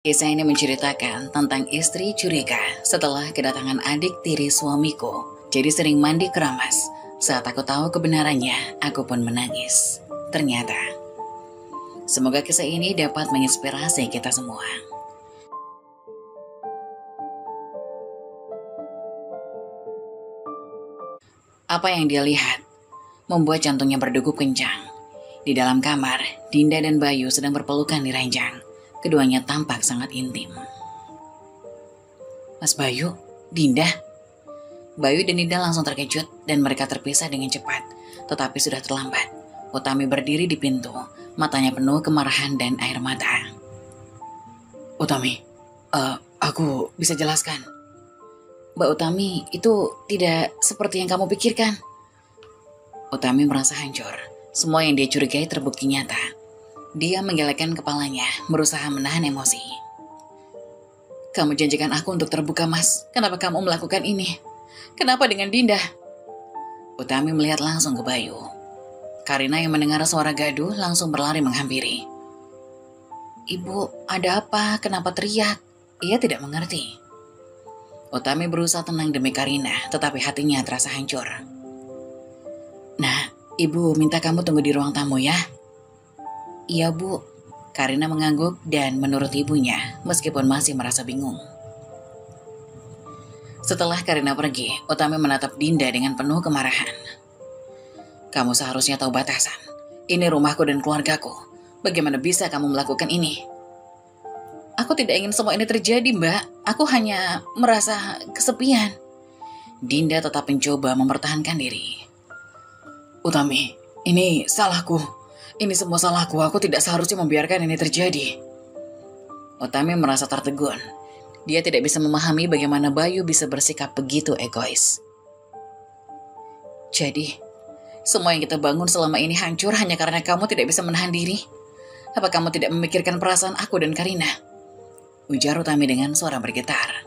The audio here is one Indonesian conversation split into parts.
Kisah ini menceritakan tentang istri curiga setelah kedatangan adik tiri suamiku. Jadi sering mandi keramas. Saat aku tahu kebenarannya, aku pun menangis. Ternyata, semoga kisah ini dapat menginspirasi kita semua. Apa yang dia lihat membuat jantungnya berdegup kencang. Di dalam kamar, Dinda dan Bayu sedang berpelukan di ranjang. Keduanya tampak sangat intim. Mas Bayu, Dinda. Bayu dan Dinda langsung terkejut dan mereka terpisah dengan cepat. Tetapi sudah terlambat. Utami berdiri di pintu, matanya penuh kemarahan dan air mata. Utami, aku bisa jelaskan. Mbak Utami, itu tidak seperti yang kamu pikirkan. Utami merasa hancur. Semua yang dia curigai terbukti nyata. Dia menggelengkan kepalanya, berusaha menahan emosi. Kamu janjikan aku untuk terbuka, Mas. Kenapa kamu melakukan ini? Kenapa dengan Dinda? Utami melihat langsung ke Bayu. Karina yang mendengar suara gaduh langsung berlari menghampiri. Ibu, ada apa? Kenapa teriak? Ia tidak mengerti. Utami berusaha tenang demi Karina, tetapi hatinya terasa hancur. Nah, Ibu minta kamu tunggu di ruang tamu ya. Iya Bu, Karina mengangguk dan menurut ibunya meskipun masih merasa bingung. Setelah Karina pergi, Utami menatap Dinda dengan penuh kemarahan. Kamu seharusnya tahu batasan. Ini rumahku dan keluargaku. Bagaimana bisa kamu melakukan ini? Aku tidak ingin semua ini terjadi, Mbak. Aku hanya merasa kesepian. Dinda tetap mencoba mempertahankan diri. Utami, ini salahku. Ini semua salahku, aku tidak seharusnya membiarkan ini terjadi. Utami merasa tertegun. Dia tidak bisa memahami bagaimana Bayu bisa bersikap begitu egois. Jadi, semua yang kita bangun selama ini hancur hanya karena kamu tidak bisa menahan diri? Apa kamu tidak memikirkan perasaan aku dan Karina? Ujar Utami dengan suara bergetar.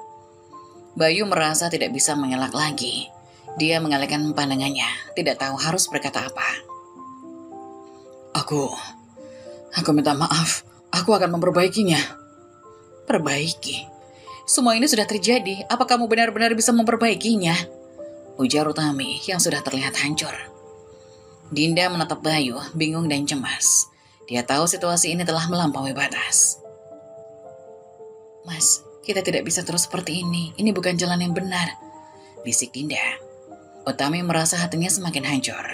Bayu merasa tidak bisa mengelak lagi. Dia mengalihkan pandangannya, tidak tahu harus berkata apa. Aku minta maaf. Aku akan memperbaikinya. Perbaiki? Semua ini sudah terjadi. Apa kamu benar-benar bisa memperbaikinya? Ujar Utami yang sudah terlihat hancur. Dinda menatap Bayu, bingung dan cemas. Dia tahu situasi ini telah melampaui batas. Mas, kita tidak bisa terus seperti ini. Ini bukan jalan yang benar, bisik Dinda. Utami merasa hatinya semakin hancur.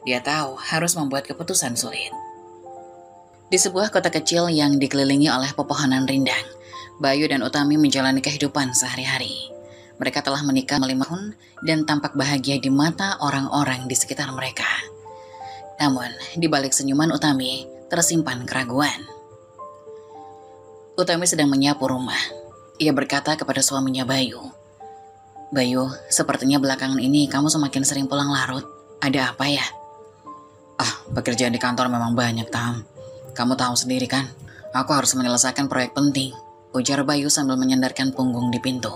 Dia tahu harus membuat keputusan sulit. Di sebuah kota kecil yang dikelilingi oleh pepohonan rindang, Bayu dan Utami menjalani kehidupan sehari-hari. Mereka telah menikah 5 tahun dan tampak bahagia di mata orang-orang di sekitar mereka. Namun, di balik senyuman Utami, tersimpan keraguan. Utami sedang menyapu rumah. Ia berkata kepada suaminya Bayu, Bayu, sepertinya belakangan ini kamu semakin sering pulang larut. Ada apa ya? Pekerjaan di kantor memang banyak, Tam. Kamu tahu sendiri kan, aku harus menyelesaikan proyek penting, ujar Bayu sambil menyandarkan punggung di pintu.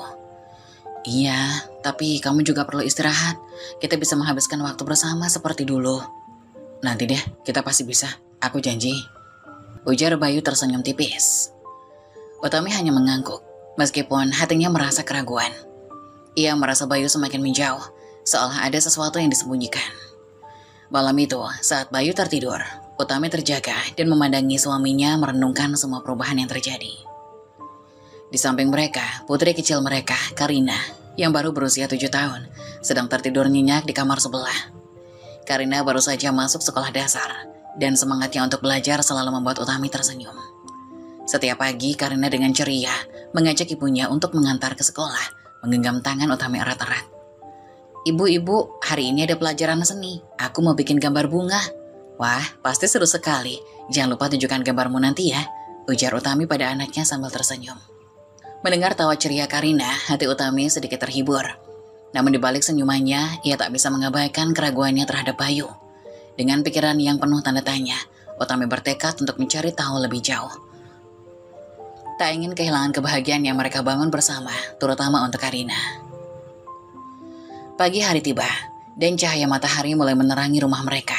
Iya, tapi kamu juga perlu istirahat. Kita bisa menghabiskan waktu bersama seperti dulu. Nanti deh, kita pasti bisa. Aku janji. Ujar Bayu tersenyum tipis. Utami hanya mengangguk, meskipun hatinya merasa keraguan. Ia merasa Bayu semakin menjauh, seolah ada sesuatu yang disembunyikan. Malam itu, saat Bayu tertidur, Utami terjaga dan memandangi suaminya merenungkan semua perubahan yang terjadi. Di samping mereka, putri kecil mereka, Karina, yang baru berusia 7 tahun, sedang tertidur nyenyak di kamar sebelah. Karina baru saja masuk sekolah dasar, dan semangatnya untuk belajar selalu membuat Utami tersenyum. Setiap pagi, Karina dengan ceria mengajak ibunya untuk mengantar ke sekolah, menggenggam tangan Utami erat-erat. Ibu, hari ini ada pelajaran seni. Aku mau bikin gambar bunga. Wah, pasti seru sekali. Jangan lupa tunjukkan gambarmu nanti ya, ujar Utami pada anaknya sambil tersenyum. Mendengar tawa ceria Karina, hati Utami sedikit terhibur. Namun di balik senyumannya, ia tak bisa mengabaikan keraguannya terhadap Bayu. Dengan pikiran yang penuh tanda tanya, Utami bertekad untuk mencari tahu lebih jauh. Tak ingin kehilangan kebahagiaan yang mereka bangun bersama, terutama untuk Karina. Pagi hari tiba, dan cahaya matahari mulai menerangi rumah mereka.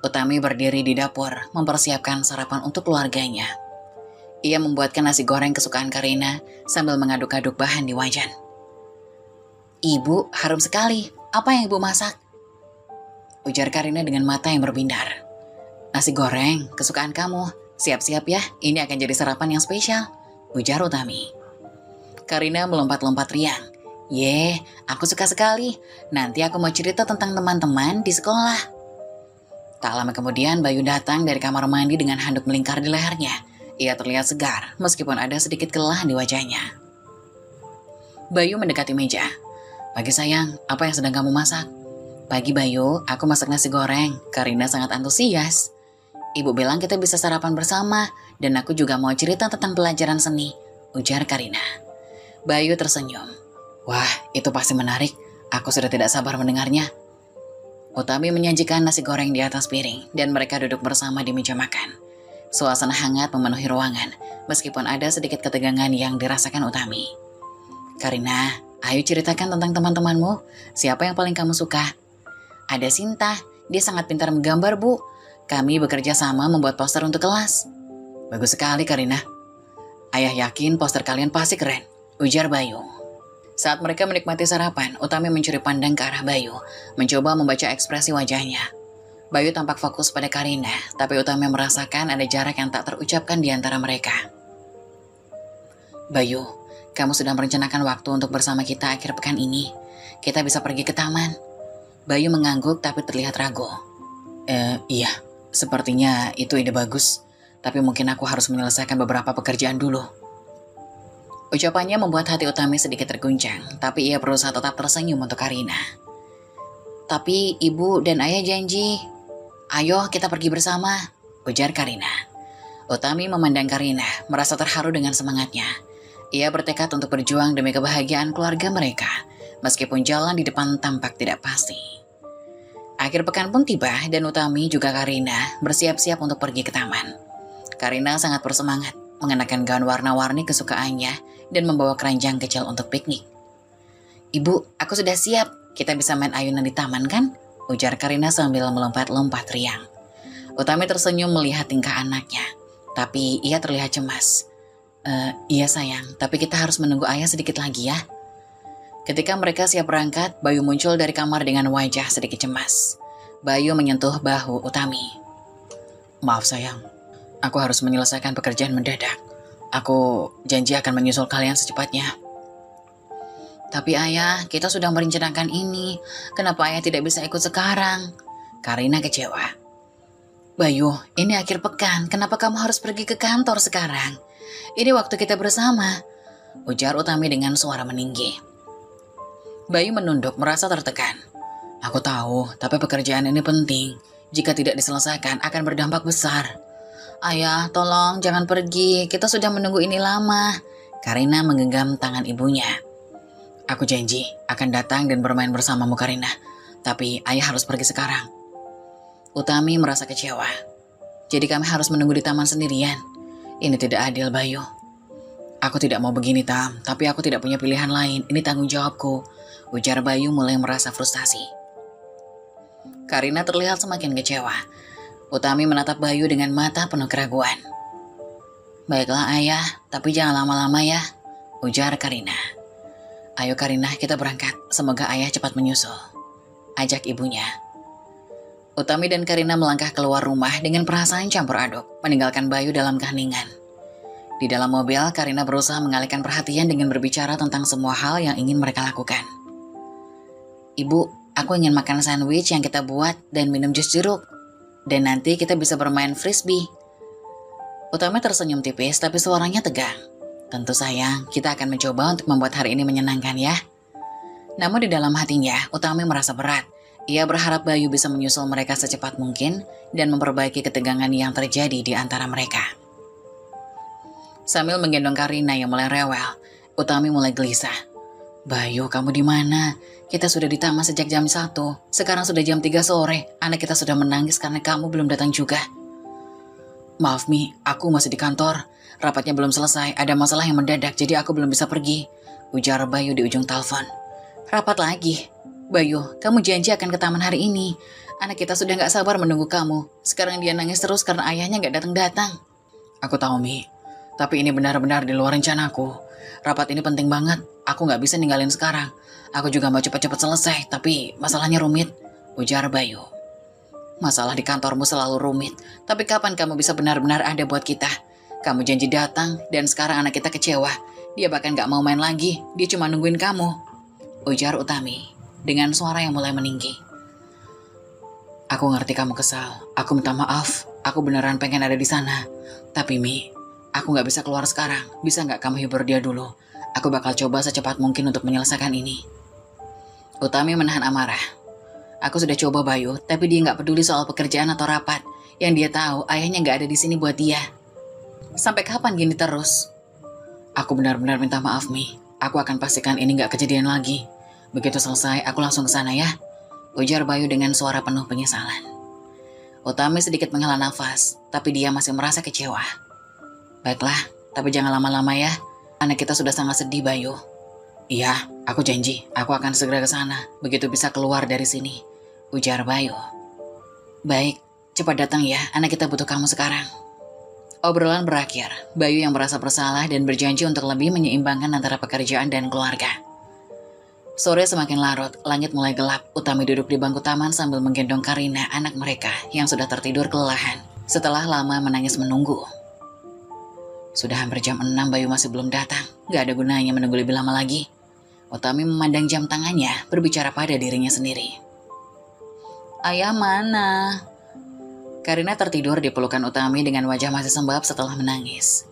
Utami berdiri di dapur, mempersiapkan sarapan untuk keluarganya. Ia membuatkan nasi goreng kesukaan Karina sambil mengaduk-aduk bahan di wajan. "Ibu, harum sekali. Apa yang ibu masak?" ujar Karina dengan mata yang berbinar. "Nasi goreng, kesukaan kamu. Siap-siap ya, ini akan jadi sarapan yang spesial," ujar Utami. Karina melompat-lompat riang. "Ye, aku suka sekali. Nanti aku mau cerita tentang teman-teman di sekolah." Tak lama kemudian Bayu datang dari kamar mandi dengan handuk melingkar di lehernya. Ia terlihat segar, meskipun ada sedikit kelelahan di wajahnya. Bayu mendekati meja. "Pagi sayang, apa yang sedang kamu masak?" "Pagi Bayu, aku masak nasi goreng." Karina sangat antusias. "Ibu bilang kita bisa sarapan bersama, dan aku juga mau cerita tentang pelajaran seni," ujar Karina. Bayu tersenyum. "Wah, itu pasti menarik. Aku sudah tidak sabar mendengarnya." Utami menyajikan nasi goreng di atas piring, dan mereka duduk bersama di meja makan. Suasana hangat memenuhi ruangan, meskipun ada sedikit ketegangan yang dirasakan Utami. "Karina, ayo ceritakan tentang teman-temanmu. Siapa yang paling kamu suka?" "Ada Sinta, dia sangat pintar menggambar, Bu. Kami bekerja sama membuat poster untuk kelas." "Bagus sekali, Karina. Ayah yakin poster kalian pasti keren," ujar Bayu. Saat mereka menikmati sarapan, Utami mencuri pandang ke arah Bayu, mencoba membaca ekspresi wajahnya. Bayu tampak fokus pada Karina, tapi Utami merasakan ada jarak yang tak terucapkan di antara mereka. "Bayu, kamu sudah merencanakan waktu untuk bersama kita akhir pekan ini. Kita bisa pergi ke taman." Bayu mengangguk tapi terlihat ragu. Iya, sepertinya itu ide bagus. Tapi mungkin aku harus menyelesaikan beberapa pekerjaan dulu." Ucapannya membuat hati Utami sedikit terguncang, tapi ia berusaha tetap tersenyum untuk Karina. "Tapi ibu dan ayah janji." "Ayo kita pergi bersama," ujar Karina. Utami memandang Karina, merasa terharu dengan semangatnya. Ia bertekad untuk berjuang demi kebahagiaan keluarga mereka, meskipun jalan di depan tampak tidak pasti. Akhir pekan pun tiba dan Utami juga Karina bersiap-siap untuk pergi ke taman. Karina sangat bersemangat, mengenakan gaun warna-warni kesukaannya dan membawa keranjang kecil untuk piknik. "Ibu, aku sudah siap. Kita bisa main ayunan di taman kan?" ujar Karina sambil melompat-lompat riang. Utami tersenyum melihat tingkah anaknya, tapi ia terlihat cemas. Iya sayang, tapi kita harus menunggu ayah sedikit lagi ya." Ketika mereka siap berangkat, Bayu muncul dari kamar dengan wajah sedikit cemas. Bayu menyentuh bahu Utami. "Maaf sayang, aku harus menyelesaikan pekerjaan mendadak. Aku janji akan menyusul kalian secepatnya." "Tapi ayah, kita sudah merencanakan ini. Kenapa ayah tidak bisa ikut sekarang?" Karina kecewa. "Bayu, ini akhir pekan. Kenapa kamu harus pergi ke kantor sekarang? Ini waktu kita bersama," ujar Utami dengan suara meninggi. Bayu menunduk merasa tertekan. "Aku tahu, tapi pekerjaan ini penting. Jika tidak diselesaikan akan berdampak besar." "Ayah, tolong jangan pergi. Kita sudah menunggu ini lama." Karina menggenggam tangan ibunya. "Aku janji akan datang dan bermain bersamamu Karina. Tapi ayah harus pergi sekarang." Utami merasa kecewa. "Jadi kami harus menunggu di taman sendirian? Ini tidak adil Bayu." "Aku tidak mau begini Tam, tapi aku tidak punya pilihan lain. Ini tanggung jawabku," ujar Bayu mulai merasa frustasi. Karina terlihat semakin kecewa. Utami menatap Bayu dengan mata penuh keraguan. "Baiklah ayah, tapi jangan lama-lama ya," ujar Karina. "Ayo Karina, kita berangkat. Semoga ayah cepat menyusul," ajak ibunya. Utami dan Karina melangkah keluar rumah dengan perasaan campur aduk, meninggalkan Bayu dalam keheningan. Di dalam mobil, Karina berusaha mengalihkan perhatian dengan berbicara tentang semua hal yang ingin mereka lakukan. "Ibu, aku ingin makan sandwich yang kita buat dan minum jus jeruk. Dan nanti kita bisa bermain frisbee." Utami tersenyum tipis tapi suaranya tegang. "Tentu sayang, kita akan mencoba untuk membuat hari ini menyenangkan ya." Namun di dalam hatinya, Utami merasa berat. Ia berharap Bayu bisa menyusul mereka secepat mungkin dan memperbaiki ketegangan yang terjadi di antara mereka. Sambil menggendong Karina yang mulai rewel, Utami mulai gelisah. "Bayu, kamu di mana? Kita sudah di taman sejak jam 1. Sekarang sudah jam 3 sore. Anak kita sudah menangis karena kamu belum datang juga." "Maaf Mi, aku masih di kantor. Rapatnya belum selesai, ada masalah yang mendadak jadi aku belum bisa pergi," ujar Bayu di ujung telepon. "Rapat lagi? Bayu, kamu janji akan ke taman hari ini. Anak kita sudah gak sabar menunggu kamu. Sekarang dia nangis terus karena ayahnya gak datang-datang." "Aku tahu Mi, Tapi ini benar-benar di luar rencanaku. Rapat ini penting banget. Aku nggak bisa ninggalin sekarang. Aku juga mau cepat-cepat selesai, tapi masalahnya rumit, ujar Bayu. Masalah di kantormu selalu rumit, tapi kapan kamu bisa benar-benar ada buat kita? Kamu janji datang, dan sekarang anak kita kecewa. Dia bahkan nggak mau main lagi, dia cuma nungguin kamu, ujar Utami dengan suara yang mulai meninggi. Aku ngerti kamu kesal, aku minta maaf, aku beneran pengen ada di sana. Tapi Mi, aku nggak bisa keluar sekarang, bisa nggak kamu hibur dia dulu? Aku bakal coba secepat mungkin untuk menyelesaikan ini. Utami menahan amarah. Aku sudah coba Bayu, tapi dia nggak peduli soal pekerjaan atau rapat. Yang dia tahu, ayahnya nggak ada di sini buat dia. Sampai kapan gini terus? Aku benar-benar minta maaf, Mi. Aku akan pastikan ini nggak kejadian lagi. Begitu selesai, aku langsung ke sana ya, ujar Bayu dengan suara penuh penyesalan. Utami sedikit menghela nafas, tapi dia masih merasa kecewa. Baiklah, tapi jangan lama-lama ya. Anak kita sudah sangat sedih, Bayu. Iya, aku janji, aku akan segera ke sana, begitu bisa keluar dari sini, ujar Bayu. Baik, cepat datang ya, anak kita butuh kamu sekarang. Obrolan berakhir, Bayu yang merasa bersalah dan berjanji untuk lebih menyeimbangkan antara pekerjaan dan keluarga. Sore semakin larut, langit mulai gelap. Utami duduk di bangku taman sambil menggendong Karina, anak mereka yang sudah tertidur kelelahan setelah lama menangis menunggu. Sudah hampir jam 6, Bayu masih belum datang. Gak ada gunanya menunggu lebih lama lagi. Utami memandang jam tangannya, berbicara pada dirinya sendiri. Ayah mana? Karina tertidur di pelukan Utami dengan wajah masih sembab setelah menangis.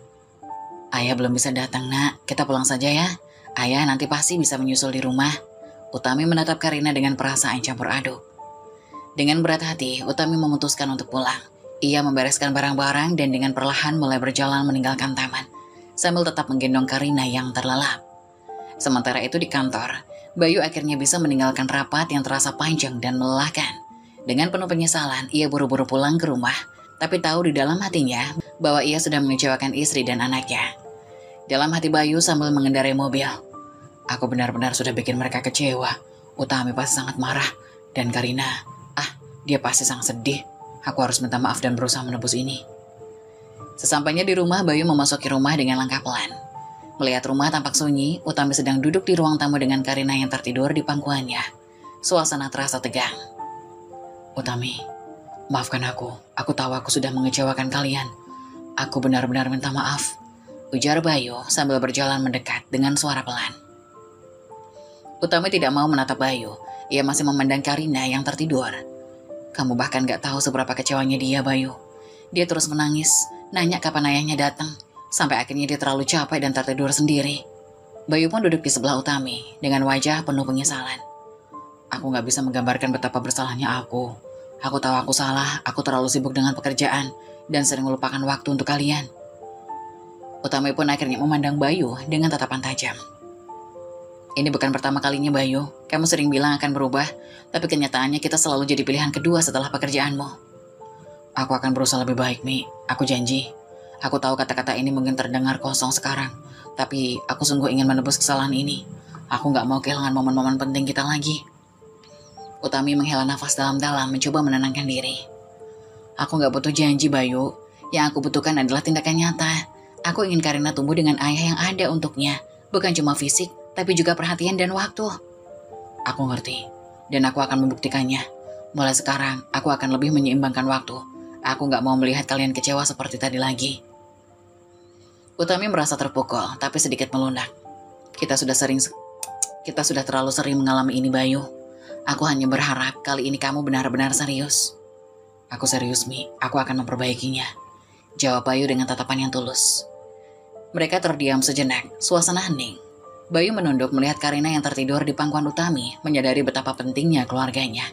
Ayah belum bisa datang, Nak. Kita pulang saja ya. Ayah nanti pasti bisa menyusul di rumah. Utami menatap Karina dengan perasaan campur aduk. Dengan berat hati, Utami memutuskan untuk pulang. Ia membereskan barang-barang dan dengan perlahan mulai berjalan meninggalkan taman, sambil tetap menggendong Karina yang terlelap. Sementara itu di kantor, Bayu akhirnya bisa meninggalkan rapat yang terasa panjang dan melelahkan. Dengan penuh penyesalan, ia buru-buru pulang ke rumah, tapi tahu di dalam hatinya bahwa ia sudah mengecewakan istri dan anaknya. Dalam hati Bayu sambil mengendarai mobil, aku benar-benar sudah bikin mereka kecewa. Utami pasti sangat marah, dan Karina, dia pasti sangat sedih. Aku harus minta maaf dan berusaha menebus ini. Sesampainya di rumah, Bayu memasuki rumah dengan langkah pelan. Melihat rumah tampak sunyi, Utami sedang duduk di ruang tamu dengan Karina yang tertidur di pangkuannya. Suasana terasa tegang. Utami, maafkan aku. Aku tahu aku sudah mengecewakan kalian. Aku benar-benar minta maaf, ujar Bayu sambil berjalan mendekat dengan suara pelan. Utami tidak mau menatap Bayu. Ia masih memandang Karina yang tertidur. Kamu bahkan gak tahu seberapa kecewanya dia, Bayu. Dia terus menangis, nanya kapan ayahnya datang, sampai akhirnya dia terlalu capek dan tertidur sendiri. Bayu pun duduk di sebelah Utami dengan wajah penuh penyesalan. Aku gak bisa menggambarkan betapa bersalahnya aku. Aku tahu aku salah, aku terlalu sibuk dengan pekerjaan dan sering melupakan waktu untuk kalian. Utami pun akhirnya memandang Bayu dengan tatapan tajam. Ini bukan pertama kalinya, Bayu. Kamu sering bilang akan berubah, tapi kenyataannya kita selalu jadi pilihan kedua setelah pekerjaanmu. Aku akan berusaha lebih baik, Mi. Aku janji. Aku tahu kata-kata ini mungkin terdengar kosong sekarang, tapi aku sungguh ingin menebus kesalahan ini. Aku gak mau kehilangan momen-momen penting kita lagi. Utami menghela nafas dalam-dalam mencoba menenangkan diri. Aku gak butuh janji, Bayu. Yang aku butuhkan adalah tindakan nyata. Aku ingin Karina tumbuh dengan ayah yang ada untuknya, bukan cuma fisik, tapi juga perhatian dan waktu. Aku ngerti, dan aku akan membuktikannya. Mulai sekarang, aku akan lebih menyeimbangkan waktu. Aku gak mau melihat kalian kecewa seperti tadi lagi. Utami merasa terpukul, tapi sedikit melunak. Kita sudah terlalu sering mengalami ini, Bayu. Aku hanya berharap kali ini kamu benar-benar serius. Aku serius, Mi. Aku akan memperbaikinya, jawab Bayu dengan tatapan yang tulus. Mereka terdiam sejenak, suasana hening. Bayu menunduk melihat Karina yang tertidur di pangkuan Utami, menyadari betapa pentingnya keluarganya.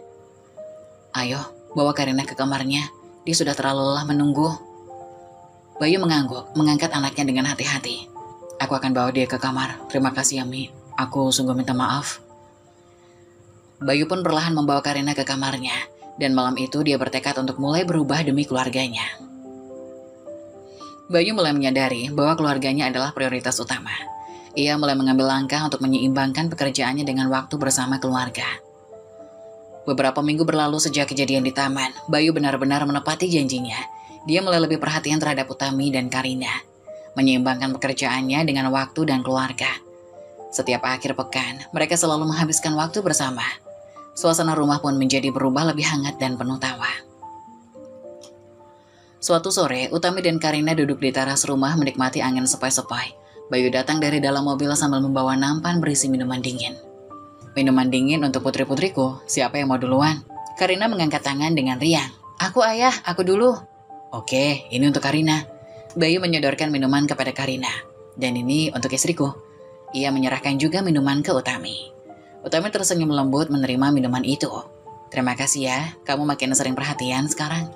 Ayo, bawa Karina ke kamarnya. Dia sudah terlalu lelah menunggu. Bayu mengangguk, mengangkat anaknya dengan hati-hati. Aku akan bawa dia ke kamar. Terima kasih ya, Mi. Aku sungguh minta maaf. Bayu pun perlahan membawa Karina ke kamarnya, dan malam itu dia bertekad untuk mulai berubah demi keluarganya. Bayu mulai menyadari bahwa keluarganya adalah prioritas utama. Ia mulai mengambil langkah untuk menyeimbangkan pekerjaannya dengan waktu bersama keluarga. Beberapa minggu berlalu sejak kejadian di taman, Bayu benar-benar menepati janjinya. Dia mulai lebih perhatian terhadap Utami dan Karina. menyeimbangkan pekerjaannya dengan waktu dan keluarga. Setiap akhir pekan, mereka selalu menghabiskan waktu bersama. Suasana rumah pun menjadi berubah lebih hangat dan penuh tawa. Suatu sore, Utami dan Karina duduk di teras rumah menikmati angin sepoi-sepoi. Bayu datang dari dalam mobil sambil membawa nampan berisi minuman dingin. Minuman dingin untuk putri-putriku, siapa yang mau duluan? Karina mengangkat tangan dengan riang. Aku ayah, aku dulu. Oke, ini untuk Karina. Bayu menyodorkan minuman kepada Karina. Dan ini untuk istriku. Ia menyerahkan juga minuman ke Utami. Utami tersenyum lembut menerima minuman itu. Terima kasih ya, kamu makin sering perhatian sekarang.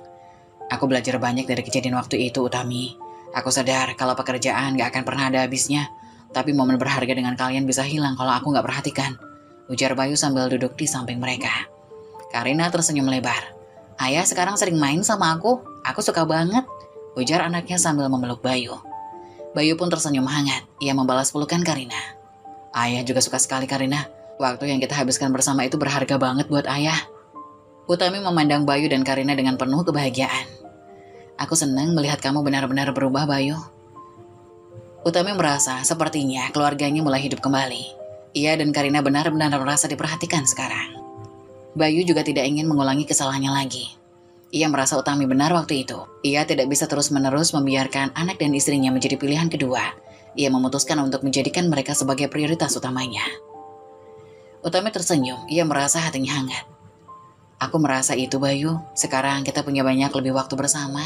Aku belajar banyak dari kejadian waktu itu, Utami. Aku sadar kalau pekerjaan gak akan pernah ada habisnya. Tapi momen berharga dengan kalian bisa hilang kalau aku gak perhatikan. Ujar Bayu sambil duduk di samping mereka. Karina tersenyum lebar. Ayah sekarang sering main sama aku suka banget. Ujar anaknya sambil memeluk Bayu. Bayu pun tersenyum hangat, ia membalas pelukan Karina. Ayah juga suka sekali Karina, waktu yang kita habiskan bersama itu berharga banget buat ayah. Utami memandang Bayu dan Karina dengan penuh kebahagiaan. Aku senang melihat kamu benar-benar berubah, Bayu. Utami merasa sepertinya keluarganya mulai hidup kembali. Ia dan Karina benar-benar merasa diperhatikan sekarang. Bayu juga tidak ingin mengulangi kesalahannya lagi. Ia merasa Utami benar waktu itu. Ia tidak bisa terus-menerus membiarkan anak dan istrinya menjadi pilihan kedua. Ia memutuskan untuk menjadikan mereka sebagai prioritas utamanya. Utami tersenyum, ia merasa hatinya hangat. Aku merasa itu, Bayu. Sekarang kita punya banyak lebih waktu bersama.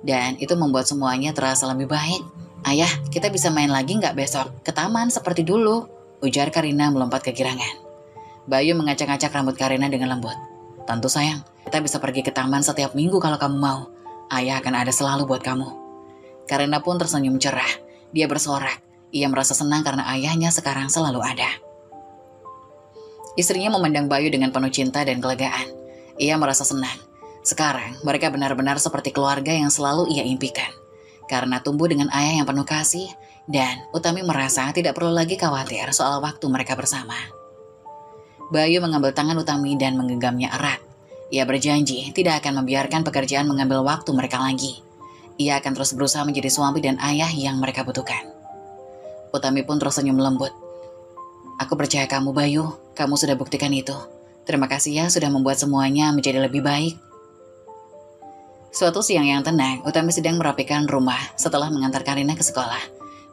Dan itu membuat semuanya terasa lebih baik. Ayah, kita bisa main lagi nggak besok? Ke taman seperti dulu, ujar Karina melompat kegirangan. Bayu mengacak-acak rambut Karina dengan lembut. Tentu sayang, kita bisa pergi ke taman setiap minggu kalau kamu mau. Ayah akan ada selalu buat kamu. Karina pun tersenyum cerah. Dia bersorak. Ia merasa senang karena ayahnya sekarang selalu ada. Istrinya memandang Bayu dengan penuh cinta dan kelegaan. Ia merasa senang. Sekarang mereka benar-benar seperti keluarga yang selalu ia impikan. Karena tumbuh dengan ayah yang penuh kasih, dan Utami merasa tidak perlu lagi khawatir soal waktu mereka bersama. Bayu mengambil tangan Utami dan menggenggamnya erat. Ia berjanji tidak akan membiarkan pekerjaan mengambil waktu mereka lagi. Ia akan terus berusaha menjadi suami dan ayah yang mereka butuhkan. Utami pun tersenyum lembut. Aku percaya kamu, Bayu. Kamu sudah buktikan itu. Terima kasih ya sudah membuat semuanya menjadi lebih baik. Suatu siang yang tenang, Utami sedang merapikan rumah setelah mengantar Karina ke sekolah.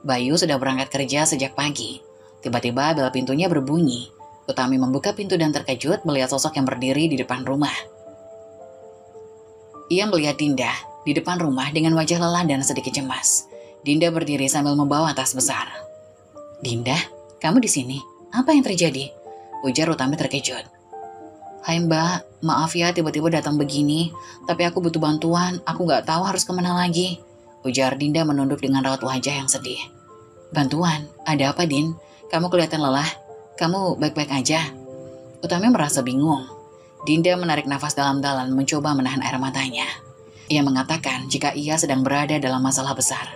Bayu sudah berangkat kerja sejak pagi. Tiba-tiba bel pintunya berbunyi. Utami membuka pintu dan terkejut melihat sosok yang berdiri di depan rumah. Ia melihat Dinda di depan rumah dengan wajah lelah dan sedikit cemas. Dinda berdiri sambil membawa tas besar. Dinda, kamu di sini? Apa yang terjadi? Ujar Utami terkejut. Hai Mbak, maaf ya tiba-tiba datang begini, tapi aku butuh bantuan, aku gak tahu harus kemana lagi. Ujar Dinda menunduk dengan raut wajah yang sedih. Bantuan? Ada apa, Din? Kamu kelihatan lelah. Kamu baik-baik aja? Utami merasa bingung. Dinda menarik nafas dalam-dalam mencoba menahan air matanya. Ia mengatakan jika ia sedang berada dalam masalah besar.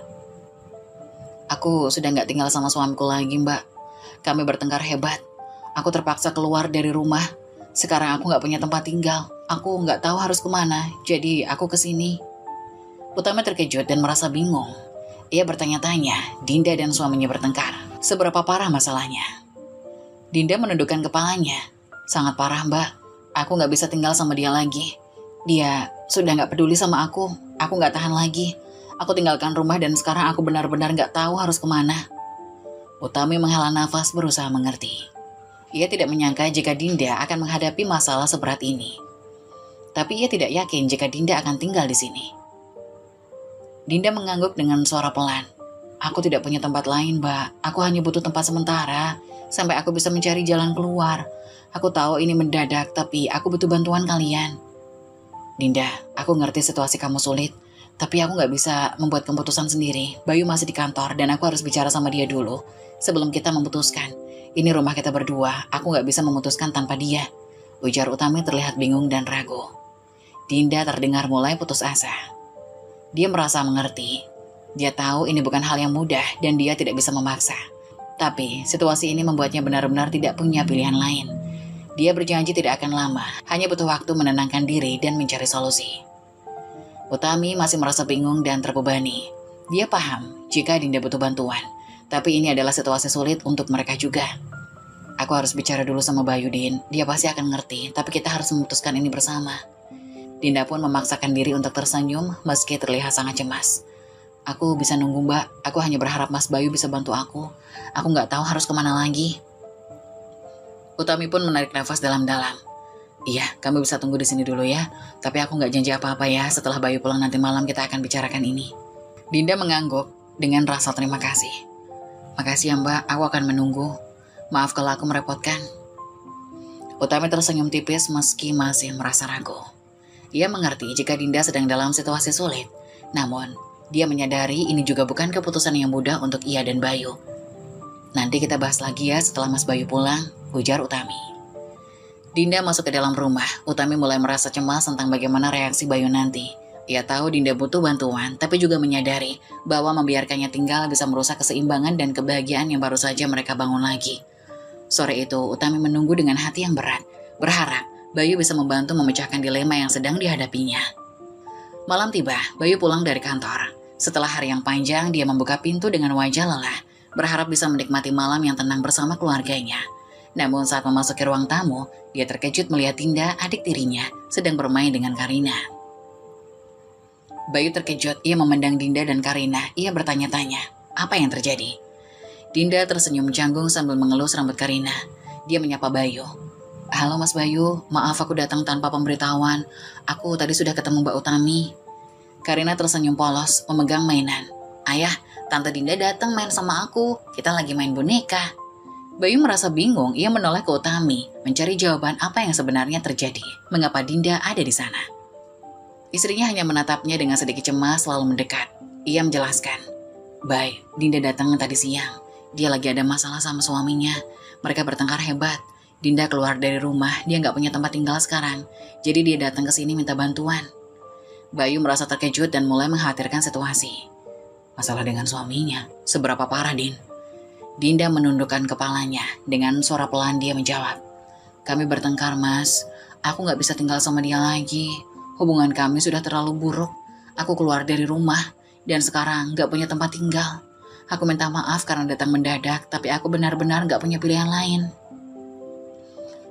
Aku sudah gak tinggal sama suamiku lagi, Mbak. Kami bertengkar hebat. Aku terpaksa keluar dari rumah. Sekarang aku gak punya tempat tinggal. Aku gak tahu harus kemana, jadi aku kesini. Utami terkejut dan merasa bingung. Ia bertanya-tanya, Dinda dan suaminya bertengkar. Seberapa parah masalahnya? Dinda menundukkan kepalanya. Sangat parah, Mbak. Aku gak bisa tinggal sama dia lagi. Dia sudah gak peduli sama aku. Aku gak tahan lagi. Aku tinggalkan rumah dan sekarang aku benar-benar gak tahu harus kemana. Utami menghela nafas berusaha mengerti. Ia tidak menyangka jika Dinda akan menghadapi masalah seberat ini. Tapi ia tidak yakin jika Dinda akan tinggal di sini. Dinda mengangguk dengan suara pelan. Aku tidak punya tempat lain, Mbak. Aku hanya butuh tempat sementara. Sampai aku bisa mencari jalan keluar. Aku tahu ini mendadak, tapi aku butuh bantuan kalian. Dinda, aku ngerti situasi kamu sulit. Tapi aku gak bisa membuat keputusan sendiri. Bayu masih di kantor dan aku harus bicara sama dia dulu. Sebelum kita memutuskan. Ini rumah kita berdua, aku gak bisa memutuskan tanpa dia. Ujar Utami terlihat bingung dan ragu. Dinda terdengar mulai putus asa. Dia merasa mengerti. Dia tahu ini bukan hal yang mudah dan dia tidak bisa memaksa. Tapi situasi ini membuatnya benar-benar tidak punya pilihan lain. Dia berjanji tidak akan lama, hanya butuh waktu menenangkan diri dan mencari solusi. Utami masih merasa bingung dan terbebani. Dia paham jika Dinda butuh bantuan. Tapi ini adalah situasi sulit untuk mereka juga. Aku harus bicara dulu sama Bayu, Din. Dia pasti akan ngerti, tapi kita harus memutuskan ini bersama. Dinda pun memaksakan diri untuk tersenyum meski terlihat sangat cemas. Aku bisa nunggu, Mbak. Aku hanya berharap Mas Bayu bisa bantu aku. Aku nggak tahu harus kemana lagi. Utami pun menarik nafas dalam-dalam. Iya, kamu bisa tunggu di sini dulu ya. Tapi aku nggak janji apa-apa ya. Setelah Bayu pulang nanti malam kita akan bicarakan ini. Dinda mengangguk dengan rasa terima kasih. Makasih ya Mbak, aku akan menunggu. Maaf kalau aku merepotkan. Utami tersenyum tipis meski masih merasa ragu. Ia mengerti jika Dinda sedang dalam situasi sulit. Namun, dia menyadari ini juga bukan keputusan yang mudah untuk ia dan Bayu. Nanti kita bahas lagi ya setelah Mas Bayu pulang, ujar Utami. Dinda masuk ke dalam rumah. Utami mulai merasa cemas tentang bagaimana reaksi Bayu nanti. Ia tahu Dinda butuh bantuan, tapi juga menyadari bahwa membiarkannya tinggal bisa merusak keseimbangan dan kebahagiaan yang baru saja mereka bangun lagi. Sore itu, Utami menunggu dengan hati yang berat, berharap Bayu bisa membantu memecahkan dilema yang sedang dihadapinya. Malam tiba, Bayu pulang dari kantor. Setelah hari yang panjang, dia membuka pintu dengan wajah lelah, berharap bisa menikmati malam yang tenang bersama keluarganya. Namun saat memasuki ruang tamu, dia terkejut melihat Dinda, adik tirinya, sedang bermain dengan Karina. Bayu terkejut, ia memandang Dinda dan Karina, ia bertanya-tanya, apa yang terjadi? Dinda tersenyum canggung sambil mengelus rambut Karina. Dia menyapa Bayu. Halo Mas Bayu, maaf aku datang tanpa pemberitahuan. Aku tadi sudah ketemu Mbak Utami. Karina tersenyum polos, memegang mainan. Ayah, Tante Dinda datang main sama aku. Kita lagi main boneka. Bayu merasa bingung, ia menoleh ke Utami, mencari jawaban apa yang sebenarnya terjadi. Mengapa Dinda ada di sana? Istrinya hanya menatapnya dengan sedikit cemas lalu mendekat. Ia menjelaskan. Bay, Dinda datang tadi siang. Dia lagi ada masalah sama suaminya. Mereka bertengkar hebat. Dinda keluar dari rumah, dia nggak punya tempat tinggal sekarang. Jadi dia datang ke sini minta bantuan. Bayu merasa terkejut dan mulai mengkhawatirkan situasi. Masalah dengan suaminya, seberapa parah, Din? Dinda menundukkan kepalanya. Dengan suara pelan dia menjawab. Kami bertengkar, Mas. Aku nggak bisa tinggal sama dia lagi. Hubungan kami sudah terlalu buruk. Aku keluar dari rumah, dan sekarang nggak punya tempat tinggal. Aku minta maaf karena datang mendadak, tapi aku benar-benar nggak punya pilihan lain.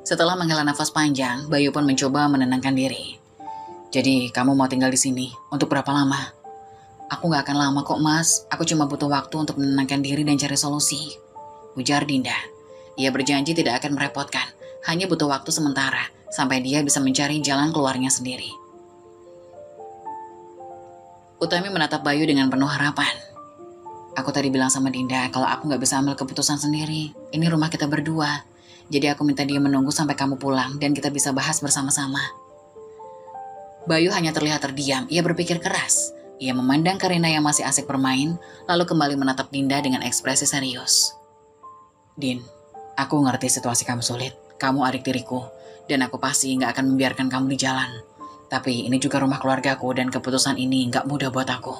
Setelah menghela nafas panjang, Bayu pun mencoba menenangkan diri. Jadi, kamu mau tinggal di sini? Untuk berapa lama? Aku gak akan lama kok, Mas. Aku cuma butuh waktu untuk menenangkan diri dan cari solusi. Ujar Dinda. Ia berjanji tidak akan merepotkan. Hanya butuh waktu sementara, sampai dia bisa mencari jalan keluarnya sendiri. Utami menatap Bayu dengan penuh harapan. Aku tadi bilang sama Dinda kalau aku gak bisa ambil keputusan sendiri. Ini rumah kita berdua. Jadi aku minta dia menunggu sampai kamu pulang dan kita bisa bahas bersama-sama. Bayu hanya terlihat terdiam, ia berpikir keras. Ia memandang Karina yang masih asik bermain, lalu kembali menatap Dinda dengan ekspresi serius. Din, aku ngerti situasi kamu sulit. Kamu adik tiriku, dan aku pasti gak akan membiarkan kamu di jalan. Tapi ini juga rumah keluargaku dan keputusan ini gak mudah buat aku.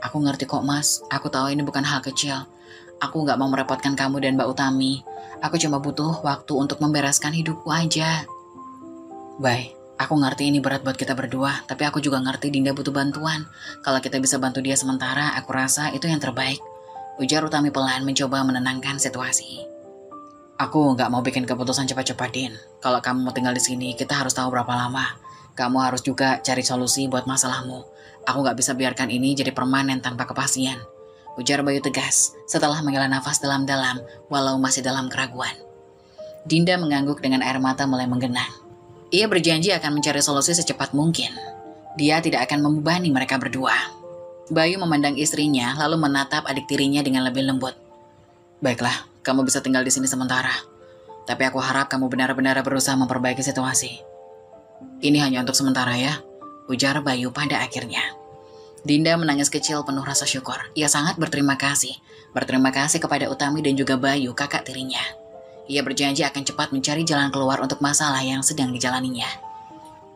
Aku ngerti kok, Mas. Aku tahu ini bukan hal kecil. Aku gak mau merepotkan kamu dan Mbak Utami. Aku cuma butuh waktu untuk membereskan hidupku aja. Bye. Aku ngerti ini berat buat kita berdua, tapi aku juga ngerti Dinda butuh bantuan. Kalau kita bisa bantu dia sementara, aku rasa itu yang terbaik. Ujar Utami pelan mencoba menenangkan situasi. Aku gak mau bikin keputusan cepat-cepat, Din. Kalau kamu mau tinggal di sini, kita harus tahu berapa lama. Kamu harus juga cari solusi buat masalahmu. Aku gak bisa biarkan ini jadi permanen tanpa kepastian. Ujar Bayu tegas setelah menghela nafas dalam-dalam walau masih dalam keraguan. Dinda mengangguk dengan air mata mulai menggenang. Ia berjanji akan mencari solusi secepat mungkin. Dia tidak akan membebani mereka berdua. Bayu memandang istrinya lalu menatap adik tirinya dengan lebih lembut. Baiklah, kamu bisa tinggal di sini sementara. Tapi aku harap kamu benar-benar berusaha memperbaiki situasi. Ini hanya untuk sementara ya, ujar Bayu pada akhirnya. Dinda menangis kecil penuh rasa syukur. Ia sangat berterima kasih. Berterima kasih kepada Utami dan juga Bayu, kakak tirinya. Ia berjanji akan cepat mencari jalan keluar untuk masalah yang sedang dijalaninya.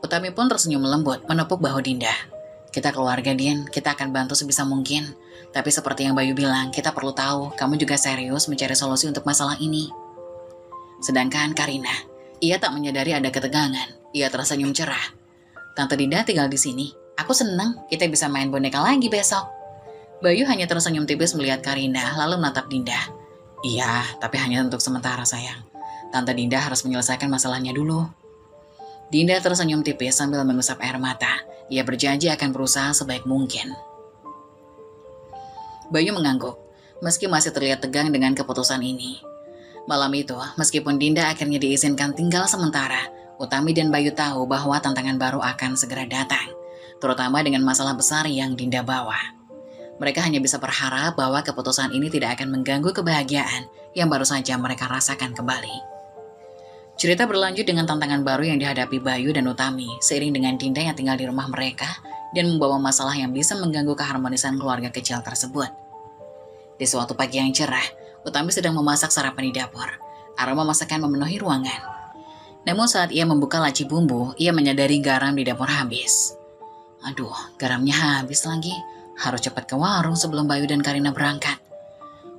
Utami pun tersenyum lembut menepuk bahu Dinda. Kita keluarga, Din, kita akan bantu sebisa mungkin. Tapi seperti yang Bayu bilang, kita perlu tahu kamu juga serius mencari solusi untuk masalah ini. Sedangkan Karina, ia tak menyadari ada ketegangan. Ia tersenyum cerah. Tante Dinda tinggal di sini. Aku senang kita bisa main boneka lagi besok. Bayu hanya tersenyum tipis melihat Karina, lalu menatap Dinda. Iya, tapi hanya untuk sementara sayang. Tante Dinda harus menyelesaikan masalahnya dulu. Dinda tersenyum tipis sambil mengusap air mata. Ia berjanji akan berusaha sebaik mungkin. Bayu mengangguk, meski masih terlihat tegang dengan keputusan ini. Malam itu, meskipun Dinda akhirnya diizinkan tinggal sementara, Utami dan Bayu tahu bahwa tantangan baru akan segera datang, terutama dengan masalah besar yang Dinda bawa. Mereka hanya bisa berharap bahwa keputusan ini tidak akan mengganggu kebahagiaan yang baru saja mereka rasakan kembali. Cerita berlanjut dengan tantangan baru yang dihadapi Bayu dan Utami, seiring dengan Dinda yang tinggal di rumah mereka dan membawa masalah yang bisa mengganggu keharmonisan keluarga kecil tersebut. Di suatu pagi yang cerah, Utami sedang memasak sarapan di dapur. Aroma masakan memenuhi ruangan. Namun saat ia membuka laci bumbu, ia menyadari garam di dapur habis. Aduh, garamnya habis lagi. Harus cepat ke warung sebelum Bayu dan Karina berangkat.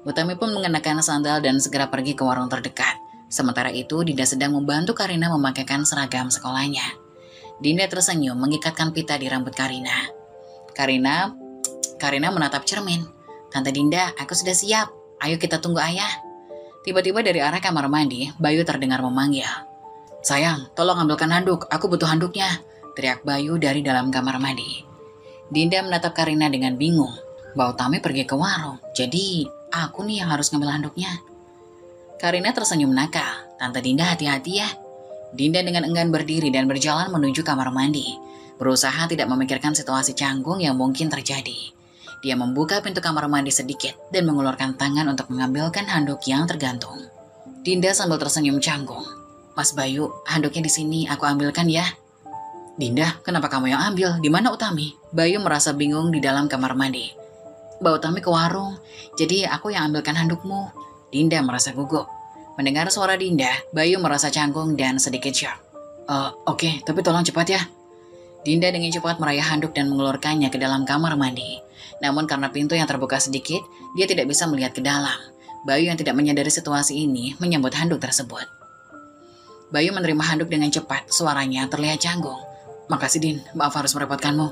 Utami pun mengenakan sandal dan segera pergi ke warung terdekat. Sementara itu, Dinda sedang membantu Karina memakaikan seragam sekolahnya. Dinda tersenyum mengikatkan pita di rambut Karina. Karina menatap cermin. Tante Dinda, aku sudah siap. Ayo kita tunggu ayah. Tiba-tiba dari arah kamar mandi, Bayu terdengar memanggil. Sayang, tolong ambilkan handuk. Aku butuh handuknya. Teriak Bayu dari dalam kamar mandi. Dinda menatap Karina dengan bingung. Mbak Utami pergi ke warung, jadi aku nih yang harus ngambil handuknya. Karina tersenyum nakal. Tante Dinda hati-hati ya. Dinda dengan enggan berdiri dan berjalan menuju kamar mandi. Berusaha tidak memikirkan situasi canggung yang mungkin terjadi. Dia membuka pintu kamar mandi sedikit dan mengulurkan tangan untuk mengambilkan handuk yang tergantung. Dinda sambil tersenyum canggung. Mas Bayu, handuknya di sini, aku ambilkan ya. Dinda, kenapa kamu yang ambil? Di mana Utami? Bayu merasa bingung di dalam kamar mandi. Mbak Utami ke warung, jadi aku yang ambilkan handukmu. Dinda merasa gugup. Mendengar suara Dinda, Bayu merasa canggung dan sedikit syok. Oke, tapi tolong cepat ya. Dinda dengan cepat meraih handuk dan mengulurkannya ke dalam kamar mandi. Namun karena pintu yang terbuka sedikit, dia tidak bisa melihat ke dalam. Bayu yang tidak menyadari situasi ini menyambut handuk tersebut. Bayu menerima handuk dengan cepat, suaranya terlihat canggung. Makasih Din, maaf harus merepotkanmu.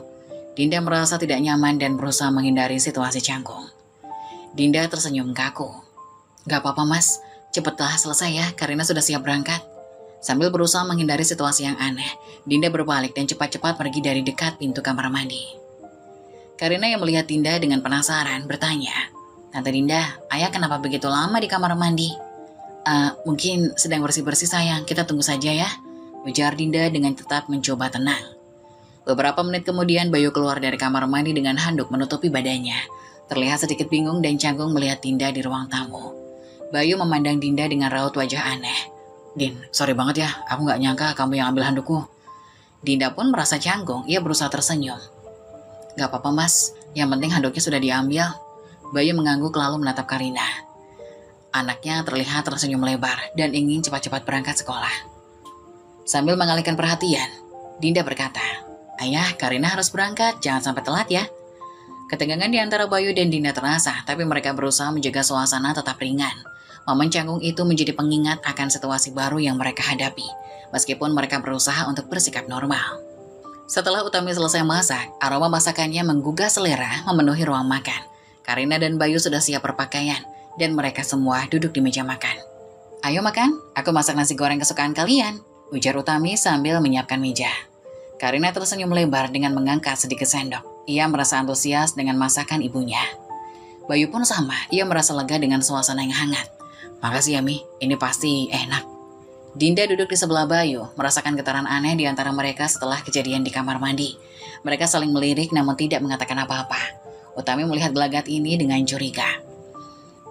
Dinda merasa tidak nyaman dan berusaha menghindari situasi canggung. Dinda tersenyum kaku. Gak apa-apa mas, cepatlah selesai ya, Karina sudah siap berangkat. Sambil berusaha menghindari situasi yang aneh, Dinda berbalik dan cepat-cepat pergi dari dekat pintu kamar mandi. Karina yang melihat Dinda dengan penasaran bertanya, Tante Dinda, ayah kenapa begitu lama di kamar mandi? Mungkin sedang bersih-bersih sayang, kita tunggu saja ya. Ujar Dinda dengan tetap mencoba tenang. Beberapa menit kemudian Bayu keluar dari kamar mandi dengan handuk menutupi badannya. Terlihat sedikit bingung dan canggung melihat Dinda di ruang tamu. Bayu memandang Dinda dengan raut wajah aneh. Din, sorry banget ya, aku gak nyangka kamu yang ambil handukku. Dinda pun merasa canggung, ia berusaha tersenyum. Gak apa-apa mas, yang penting handuknya sudah diambil. Bayu mengangguk lalu menatap Karina. Anaknya terlihat tersenyum lebar dan ingin cepat-cepat berangkat sekolah. Sambil mengalihkan perhatian, Dinda berkata, Ayah, Karina harus berangkat, jangan sampai telat ya. Ketegangan di antara Bayu dan Dinda terasa, tapi mereka berusaha menjaga suasana tetap ringan. Momen canggung itu menjadi pengingat akan situasi baru yang mereka hadapi, meskipun mereka berusaha untuk bersikap normal. Setelah Utami selesai masak, aroma masakannya menggugah selera memenuhi ruang makan. Karina dan Bayu sudah siap berpakaian, dan mereka semua duduk di meja makan. Ayo makan, aku masak nasi goreng kesukaan kalian, ujar Utami sambil menyiapkan meja. Karina tersenyum lebar dengan mengangkat sedikit sendok. Ia merasa antusias dengan masakan ibunya. Bayu pun sama, ia merasa lega dengan suasana yang hangat. Makasih ya Mi, ini pasti enak. Dinda duduk di sebelah Bayu, merasakan getaran aneh di antara mereka setelah kejadian di kamar mandi. Mereka saling melirik namun tidak mengatakan apa-apa. Utami melihat gelagat ini dengan curiga.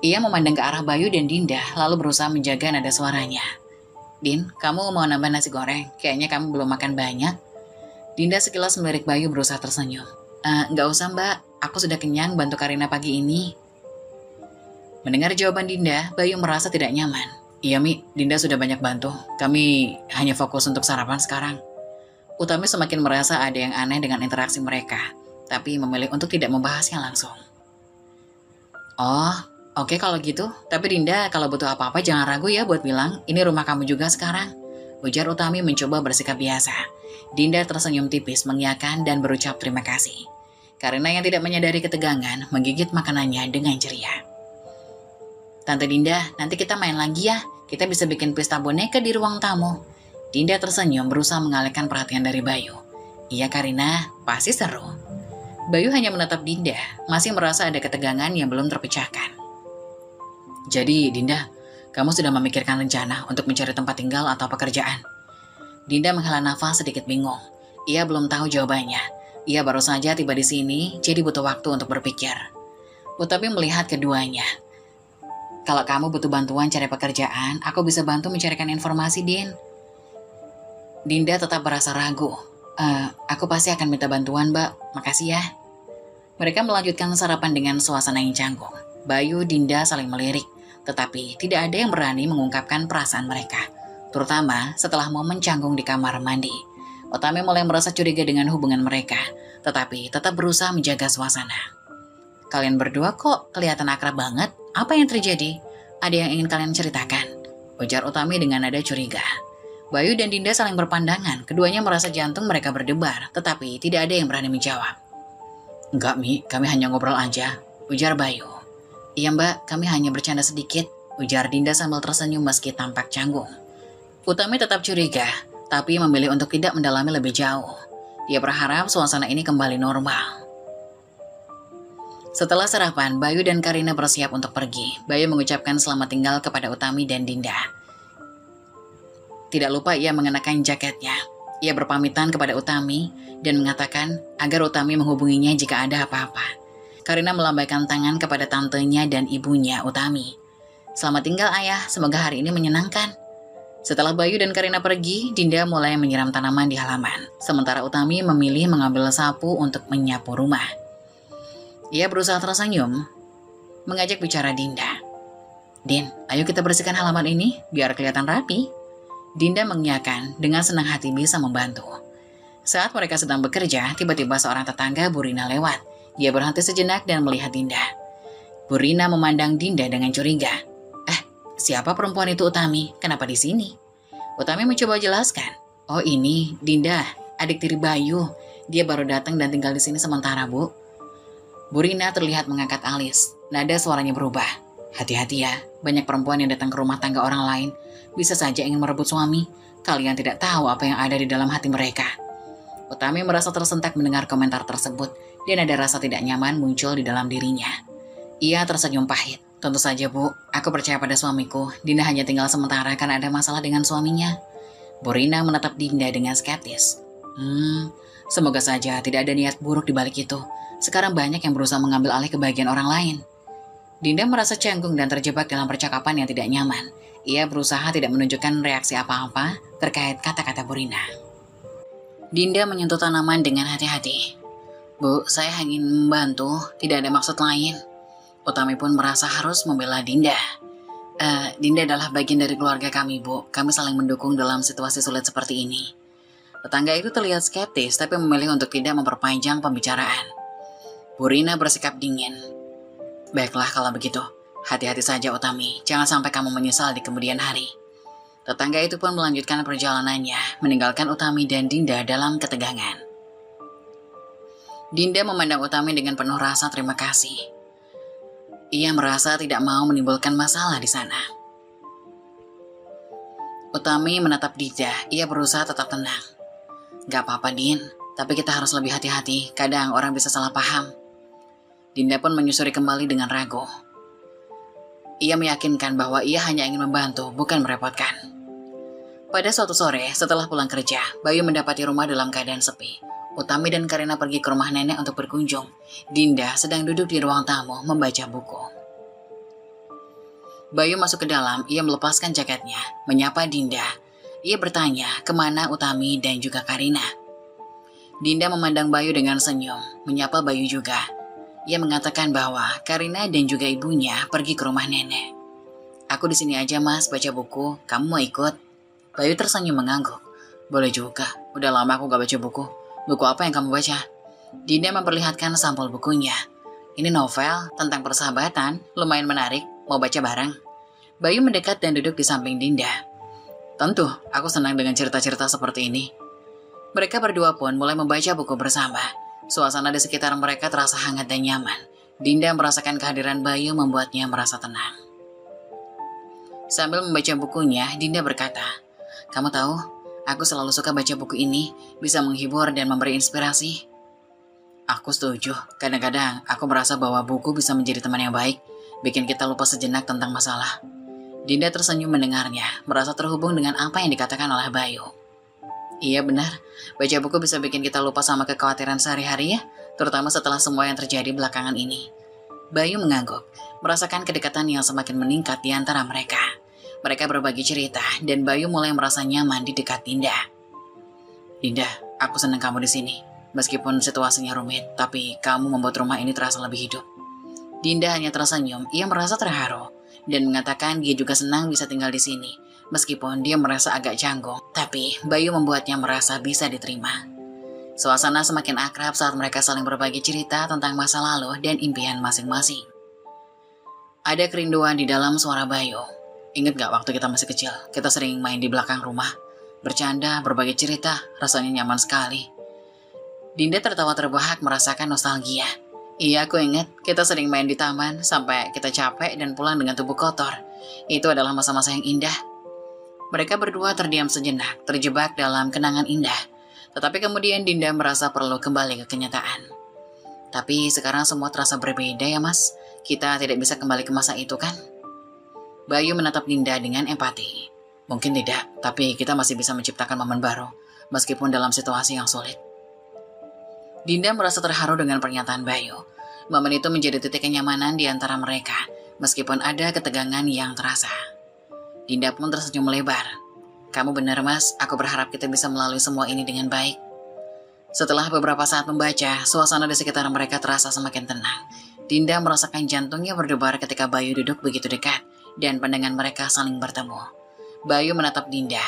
Ia memandang ke arah Bayu dan Dinda, lalu berusaha menjaga nada suaranya. Din, kamu mau nambah nasi goreng? Kayaknya kamu belum makan banyak. Dinda sekilas melirik Bayu berusaha tersenyum. Nggak usah mbak, aku sudah kenyang bantu Karina pagi ini. Mendengar jawaban Dinda, Bayu merasa tidak nyaman. Iya Mi, Dinda sudah banyak bantu. Kami hanya fokus untuk sarapan sekarang. Utami semakin merasa ada yang aneh dengan interaksi mereka, tapi memilih untuk tidak membahasnya langsung. Oh, oke kalau gitu. Tapi Dinda kalau butuh apa-apa jangan ragu ya buat bilang, ini rumah kamu juga sekarang. Ujar Utami mencoba bersikap biasa. Dinda tersenyum tipis mengiyakan dan berucap terima kasih. Karina yang tidak menyadari ketegangan menggigit makanannya dengan ceria. Tante Dinda, nanti kita main lagi ya. Kita bisa bikin pesta boneka di ruang tamu. Dinda tersenyum berusaha mengalihkan perhatian dari Bayu. Iya Karina, pasti seru. Bayu hanya menatap Dinda, masih merasa ada ketegangan yang belum terpecahkan. Jadi Dinda, kamu sudah memikirkan rencana untuk mencari tempat tinggal atau pekerjaan? Dinda menghela nafas sedikit bingung. Ia belum tahu jawabannya. Ia baru saja tiba di sini, jadi butuh waktu untuk berpikir. Utami melihat keduanya. Kalau kamu butuh bantuan cari pekerjaan, aku bisa bantu mencarikan informasi, Din. Dinda tetap merasa ragu. Aku pasti akan minta bantuan, Mbak. Makasih ya. Mereka melanjutkan sarapan dengan suasana yang canggung. Bayu, Dinda saling melirik, tetapi tidak ada yang berani mengungkapkan perasaan mereka. Terutama setelah momen canggung di kamar mandi. Utami mulai merasa curiga dengan hubungan mereka, tetapi tetap berusaha menjaga suasana. Kalian berdua kok kelihatan akrab banget. Apa yang terjadi? Ada yang ingin kalian ceritakan? Ujar Utami dengan nada curiga. Bayu dan Dinda saling berpandangan. Keduanya merasa jantung mereka berdebar, tetapi tidak ada yang berani menjawab. Enggak, Mi. Kami hanya ngobrol aja, ujar Bayu. Iya, Mbak. Kami hanya bercanda sedikit, ujar Dinda sambil tersenyum meski tampak canggung. Utami tetap curiga, tapi memilih untuk tidak mendalami lebih jauh. Dia berharap suasana ini kembali normal. Setelah sarapan, Bayu dan Karina bersiap untuk pergi. Bayu mengucapkan selamat tinggal kepada Utami dan Dinda. Tidak lupa ia mengenakan jaketnya. Ia berpamitan kepada Utami dan mengatakan agar Utami menghubunginya jika ada apa-apa. Karina melambaikan tangan kepada tantenya dan ibunya Utami. Selamat tinggal ayah, semoga hari ini menyenangkan. Setelah Bayu dan Karina pergi, Dinda mulai menyiram tanaman di halaman. Sementara Utami memilih mengambil sapu untuk menyapu rumah. Ia berusaha tersenyum, mengajak bicara Dinda. Din, ayo kita bersihkan halaman ini biar kelihatan rapi. Dinda mengiyakan dengan senang hati bisa membantu. Saat mereka sedang bekerja, tiba-tiba seorang tetangga Bu Rina lewat. Dia berhenti sejenak dan melihat Dinda. Bu Rina memandang Dinda dengan curiga. Siapa perempuan itu Utami? Kenapa di sini? Utami mencoba jelaskan. Oh ini, Dinda, adik tiri Bayu. Dia baru datang dan tinggal di sini sementara, Bu. Bu Rina terlihat mengangkat alis. Nada suaranya berubah. Hati-hati ya, banyak perempuan yang datang ke rumah tangga orang lain. Bisa saja ingin merebut suami. Kalian tidak tahu apa yang ada di dalam hati mereka. Utami merasa tersentak mendengar komentar tersebut, dan ada rasa tidak nyaman muncul di dalam dirinya. Ia tersenyum pahit. Tentu saja, Bu, aku percaya pada suamiku. Dinda hanya tinggal sementara karena ada masalah dengan suaminya. Bu Rina menatap Dinda dengan skeptis. Semoga saja tidak ada niat buruk di balik itu. Sekarang banyak yang berusaha mengambil alih kebahagiaan orang lain. Dinda merasa canggung dan terjebak dalam percakapan yang tidak nyaman. Ia berusaha tidak menunjukkan reaksi apa-apa terkait kata-kata Bu Rina. Dinda menyentuh tanaman dengan hati-hati. Bu, saya hanya ingin membantu, tidak ada maksud lain. Utami pun merasa harus membela Dinda. Dinda adalah bagian dari keluarga kami, Bu. Kami saling mendukung dalam situasi sulit seperti ini. Tetangga itu terlihat skeptis, tapi memilih untuk tidak memperpanjang pembicaraan. Bu Rina bersikap dingin. Baiklah kalau begitu, hati-hati saja Utami, jangan sampai kamu menyesal di kemudian hari. Tetangga itu pun melanjutkan perjalanannya, meninggalkan Utami dan Dinda dalam ketegangan. Dinda memandang Utami dengan penuh rasa terima kasih. Ia merasa tidak mau menimbulkan masalah di sana. Utami menatap Dinda, ia berusaha tetap tenang. Gak apa-apa Din, tapi kita harus lebih hati-hati, kadang orang bisa salah paham. Dinda pun menyusuri kembali dengan ragu. Ia meyakinkan bahwa ia hanya ingin membantu, bukan merepotkan. Pada suatu sore, setelah pulang kerja, Bayu mendapati rumah dalam keadaan sepi. Utami dan Karina pergi ke rumah nenek untuk berkunjung. Dinda sedang duduk di ruang tamu membaca buku. Bayu masuk ke dalam, ia melepaskan jaketnya, menyapa Dinda. Ia bertanya kemana Utami dan juga Karina. Dinda memandang Bayu dengan senyum, menyapa Bayu juga. Ia mengatakan bahwa Karina dan juga ibunya pergi ke rumah nenek. Aku di sini aja mas, baca buku. Kamu mau ikut? Bayu tersenyum mengangguk. Boleh juga, udah lama aku gak baca buku. Buku apa yang kamu baca? Dinda memperlihatkan sampul bukunya. Ini novel tentang persahabatan, lumayan menarik. Mau baca bareng? Bayu mendekat dan duduk di samping Dinda. Tentu, aku senang dengan cerita-cerita seperti ini. Mereka berdua pun mulai membaca buku bersama. Suasana di sekitar mereka terasa hangat dan nyaman. Dinda merasakan kehadiran Bayu membuatnya merasa tenang. Sambil membaca bukunya, Dinda berkata, "Kamu tahu, aku selalu suka baca buku ini, bisa menghibur dan memberi inspirasi." Aku setuju, kadang-kadang aku merasa bahwa buku bisa menjadi teman yang baik, bikin kita lupa sejenak tentang masalah. Dinda tersenyum mendengarnya, merasa terhubung dengan apa yang dikatakan oleh Bayu. Iya benar, baca buku bisa bikin kita lupa sama kekhawatiran sehari-hari ya, terutama setelah semua yang terjadi belakangan ini. Bayu mengangguk, merasakan kedekatan yang semakin meningkat di antara mereka. Mereka berbagi cerita, dan Bayu mulai merasa nyaman di dekat Dinda. Dinda, aku senang kamu di sini. Meskipun situasinya rumit, tapi kamu membuat rumah ini terasa lebih hidup. Dinda hanya tersenyum, ia merasa terharu, dan mengatakan dia juga senang bisa tinggal di sini. Meskipun dia merasa agak canggung, tapi Bayu membuatnya merasa bisa diterima. Suasana semakin akrab saat mereka saling berbagi cerita tentang masa lalu dan impian masing-masing. Ada kerinduan di dalam suara Bayu. Ingat gak waktu kita masih kecil, kita sering main di belakang rumah, bercanda, berbagi cerita, rasanya nyaman sekali. Dinda tertawa terbahak merasakan nostalgia. Iya, aku ingat kita sering main di taman sampai kita capek dan pulang dengan tubuh kotor. Itu adalah masa-masa yang indah. Mereka berdua terdiam sejenak, terjebak dalam kenangan indah. Tetapi kemudian Dinda merasa perlu kembali ke kenyataan. Tapi sekarang semua terasa berbeda ya mas. Kita tidak bisa kembali ke masa itu kan? Bayu menatap Dinda dengan empati. Mungkin tidak, tapi kita masih bisa menciptakan momen baru, meskipun dalam situasi yang sulit. Dinda merasa terharu dengan pernyataan Bayu. Momen itu menjadi titik kenyamanan di antara mereka, meskipun ada ketegangan yang terasa. Dinda pun tersenyum lebar. Kamu benar mas, aku berharap kita bisa melalui semua ini dengan baik. Setelah beberapa saat membaca, suasana di sekitar mereka terasa semakin tenang. Dinda merasakan jantungnya berdebar ketika Bayu duduk begitu dekat, dan pandangan mereka saling bertemu. Bayu menatap Dinda.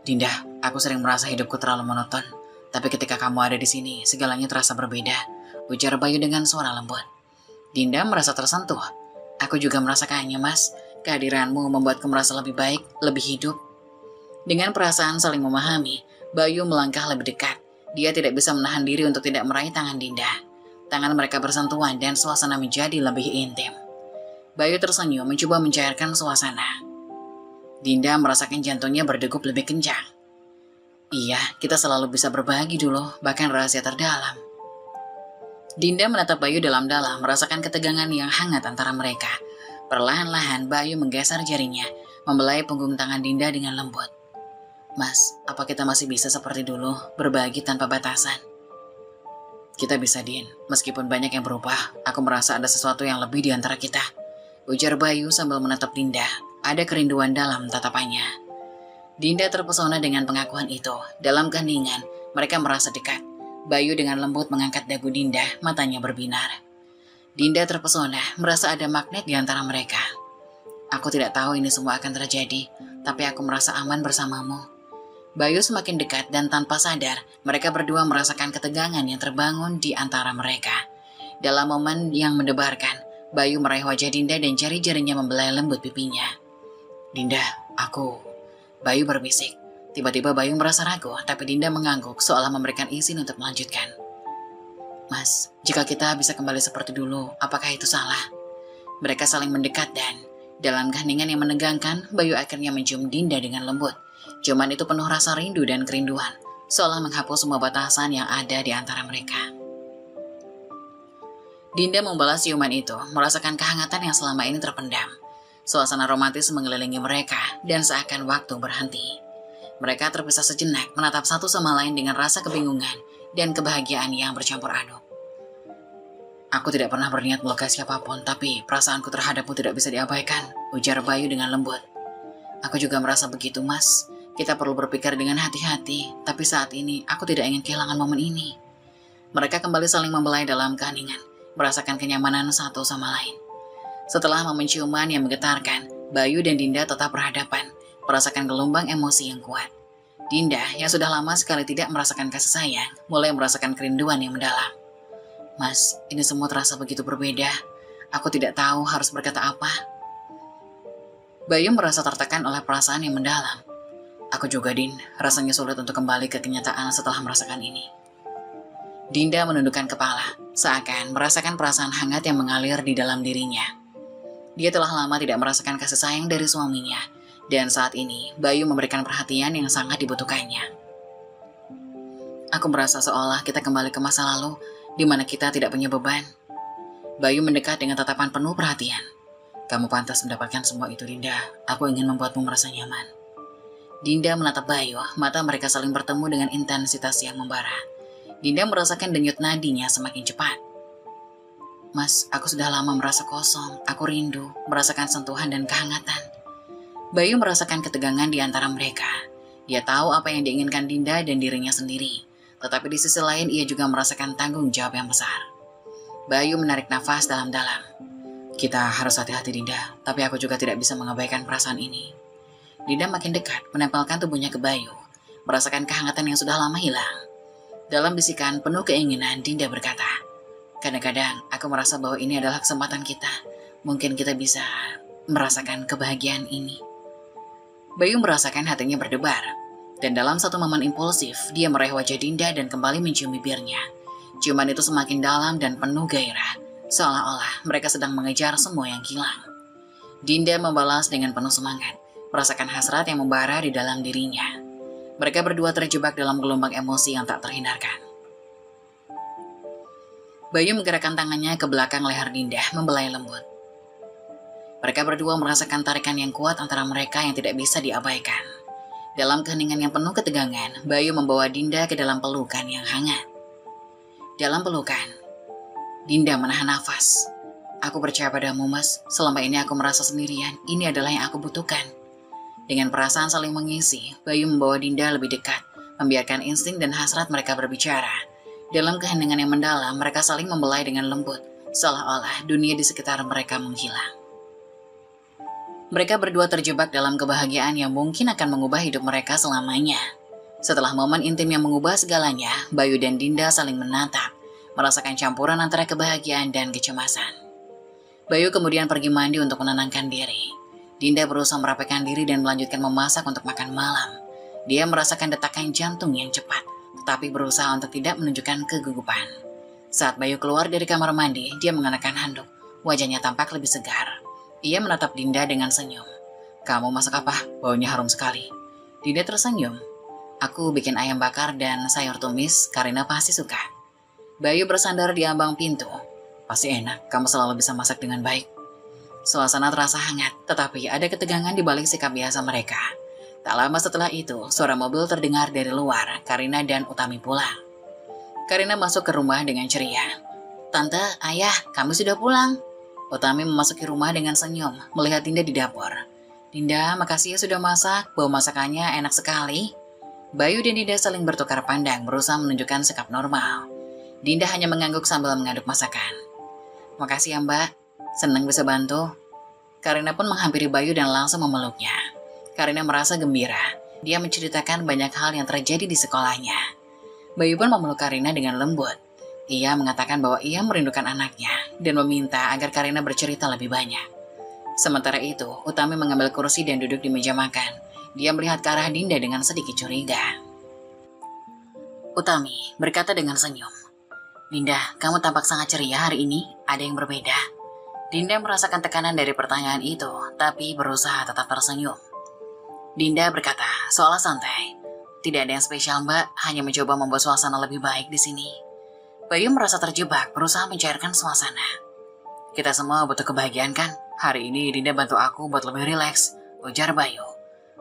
Dinda, aku sering merasa hidupku terlalu monoton. Tapi ketika kamu ada di sini, segalanya terasa berbeda, ujar Bayu dengan suara lembut. Dinda merasa tersentuh. Aku juga merasakannya, mas. Kehadiranmu membuatku merasa lebih baik, lebih hidup. Dengan perasaan saling memahami, Bayu melangkah lebih dekat. Dia tidak bisa menahan diri untuk tidak meraih tangan Dinda. Tangan mereka bersentuhan dan suasana menjadi lebih intim. Bayu tersenyum mencoba mencairkan suasana. Dinda merasakan jantungnya berdegup lebih kencang. Iya, kita selalu bisa berbagi dulu, bahkan rahasia terdalam. Dinda menatap Bayu dalam-dalam, merasakan ketegangan yang hangat antara mereka. Perlahan-lahan Bayu menggeser jarinya, membelai punggung tangan Dinda dengan lembut. Mas, apa kita masih bisa seperti dulu, berbagi tanpa batasan? Kita bisa, Din. Meskipun banyak yang berubah, aku merasa ada sesuatu yang lebih di antara kita. Ujar Bayu sambil menatap Dinda. Ada kerinduan dalam tatapannya. Dinda terpesona dengan pengakuan itu. Dalam keheningan, mereka merasa dekat. Bayu dengan lembut mengangkat dagu Dinda, matanya berbinar. Dinda terpesona, merasa ada magnet di antara mereka. Aku tidak tahu ini semua akan terjadi, tapi aku merasa aman bersamamu. Bayu semakin dekat dan tanpa sadar, mereka berdua merasakan ketegangan yang terbangun di antara mereka. Dalam momen yang mendebarkan, Bayu meraih wajah Dinda dan jari-jarinya membelai lembut pipinya. Dinda, Bayu berbisik. Tiba-tiba Bayu merasa ragu, tapi Dinda mengangguk seolah memberikan izin untuk melanjutkan. Mas, jika kita bisa kembali seperti dulu, apakah itu salah? Mereka saling mendekat dan dalam keheningan yang menegangkan, Bayu akhirnya mencium Dinda dengan lembut. Ciuman itu penuh rasa rindu dan kerinduan, seolah menghapus semua batasan yang ada di antara mereka. Dinda membalas ciuman itu, merasakan kehangatan yang selama ini terpendam. Suasana romantis mengelilingi mereka dan seakan waktu berhenti. Mereka terpisah sejenak, menatap satu sama lain dengan rasa kebingungan dan kebahagiaan yang bercampur aduk. Aku tidak pernah berniat melukai siapapun, tapi perasaanku terhadapmu tidak bisa diabaikan, ujar Bayu dengan lembut. Aku juga merasa begitu, mas. Kita perlu berpikir dengan hati-hati, tapi saat ini aku tidak ingin kehilangan momen ini. Mereka kembali saling membelai dalam keheningan, merasakan kenyamanan satu sama lain. Setelah momen ciuman yang menggetarkan, Bayu dan Dinda tetap berhadapan, merasakan gelombang emosi yang kuat. Dinda, yang sudah lama sekali tidak merasakan kasih sayang, mulai merasakan kerinduan yang mendalam. Mas, ini semua terasa begitu berbeda. Aku tidak tahu harus berkata apa. Bayu merasa tertekan oleh perasaan yang mendalam. Aku juga, Din, rasanya sulit untuk kembali ke kenyataan setelah merasakan ini. Dinda menundukkan kepala, seakan merasakan perasaan hangat yang mengalir di dalam dirinya. Dia telah lama tidak merasakan kasih sayang dari suaminya, dan saat ini Bayu memberikan perhatian yang sangat dibutuhkannya. Aku merasa seolah kita kembali ke masa lalu, di mana kita tidak punya beban. Bayu mendekat dengan tatapan penuh perhatian. Kamu pantas mendapatkan semua itu, Dinda. Aku ingin membuatmu merasa nyaman. Dinda menatap Bayu, mata mereka saling bertemu dengan intensitas yang membara. Dinda merasakan denyut nadinya semakin cepat. Mas, aku sudah lama merasa kosong, aku rindu, merasakan sentuhan dan kehangatan. Bayu merasakan ketegangan di antara mereka. Dia tahu apa yang diinginkan Dinda dan dirinya sendiri. Tetapi di sisi lain ia juga merasakan tanggung jawab yang besar. Bayu menarik nafas dalam-dalam. Kita harus hati-hati, Dinda, tapi aku juga tidak bisa mengabaikan perasaan ini. Dinda makin dekat, menempelkan tubuhnya ke Bayu, merasakan kehangatan yang sudah lama hilang. Dalam bisikan penuh keinginan, Dinda berkata, kadang-kadang aku merasa bahwa ini adalah kesempatan kita. Mungkin kita bisa merasakan kebahagiaan ini. Bayu merasakan hatinya berdebar, dan dalam satu momen impulsif, dia meraih wajah Dinda dan kembali mencium bibirnya. Ciuman itu semakin dalam dan penuh gairah, seolah-olah mereka sedang mengejar semua yang hilang. Dinda membalas dengan penuh semangat, merasakan hasrat yang membara di dalam dirinya. Mereka berdua terjebak dalam gelombang emosi yang tak terhindarkan. Bayu menggerakkan tangannya ke belakang leher Dinda, membelai lembut. Mereka berdua merasakan tarikan yang kuat antara mereka yang tidak bisa diabaikan. Dalam keheningan yang penuh ketegangan, Bayu membawa Dinda ke dalam pelukan yang hangat. Dalam pelukan, Dinda menahan nafas. Aku percaya padamu, Mas. Selama ini aku merasa sendirian. Ini adalah yang aku butuhkan. Dengan perasaan saling mengisi, Bayu membawa Dinda lebih dekat, membiarkan insting dan hasrat mereka berbicara. Dalam keheningan yang mendalam, mereka saling membelai dengan lembut, seolah-olah dunia di sekitar mereka menghilang. Mereka berdua terjebak dalam kebahagiaan yang mungkin akan mengubah hidup mereka selamanya. Setelah momen intim yang mengubah segalanya, Bayu dan Dinda saling menatap, merasakan campuran antara kebahagiaan dan kecemasan. Bayu kemudian pergi mandi untuk menenangkan diri. Dinda berusaha merapikan diri dan melanjutkan memasak untuk makan malam. Dia merasakan detakan jantung yang cepat, tetapi berusaha untuk tidak menunjukkan kegugupan. Saat Bayu keluar dari kamar mandi, dia mengenakan handuk. Wajahnya tampak lebih segar. Ia menatap Dinda dengan senyum. Kamu masak apa? Baunya harum sekali. Dinda tersenyum. Aku bikin ayam bakar dan sayur tumis, Karina pasti suka. Bayu bersandar di ambang pintu. Pasti enak, kamu selalu bisa masak dengan baik. Suasana terasa hangat, tetapi ada ketegangan di balik sikap biasa mereka. Tak lama setelah itu, suara mobil terdengar dari luar. Karina dan Utami pulang. Karina masuk ke rumah dengan ceria. Tante, ayah, kami sudah pulang. Utami memasuki rumah dengan senyum, melihat Dinda di dapur. Dinda, makasih ya sudah masak, bau masakannya enak sekali. Bayu dan Dinda saling bertukar pandang, berusaha menunjukkan sikap normal. Dinda hanya mengangguk sambil mengaduk masakan. Makasih ya Mbak, senang bisa bantu. Karina pun menghampiri Bayu dan langsung memeluknya. Karina merasa gembira. Dia menceritakan banyak hal yang terjadi di sekolahnya. Bayu pun memeluk Karina dengan lembut. Ia mengatakan bahwa ia merindukan anaknya dan meminta agar Karina bercerita lebih banyak. Sementara itu, Utami mengambil kursi dan duduk di meja makan. Dia melihat ke arah Dinda dengan sedikit curiga. Utami berkata dengan senyum. Dinda, kamu tampak sangat ceria hari ini. Ada yang berbeda. Dinda merasakan tekanan dari pertanyaan itu, tapi berusaha tetap tersenyum. Dinda berkata, seolah santai. Tidak ada yang spesial Mbak, hanya mencoba membuat suasana lebih baik di sini. Bayu merasa terjebak, berusaha mencairkan suasana. Kita semua butuh kebahagiaan kan? Hari ini Dinda bantu aku buat lebih rileks, ujar Bayu.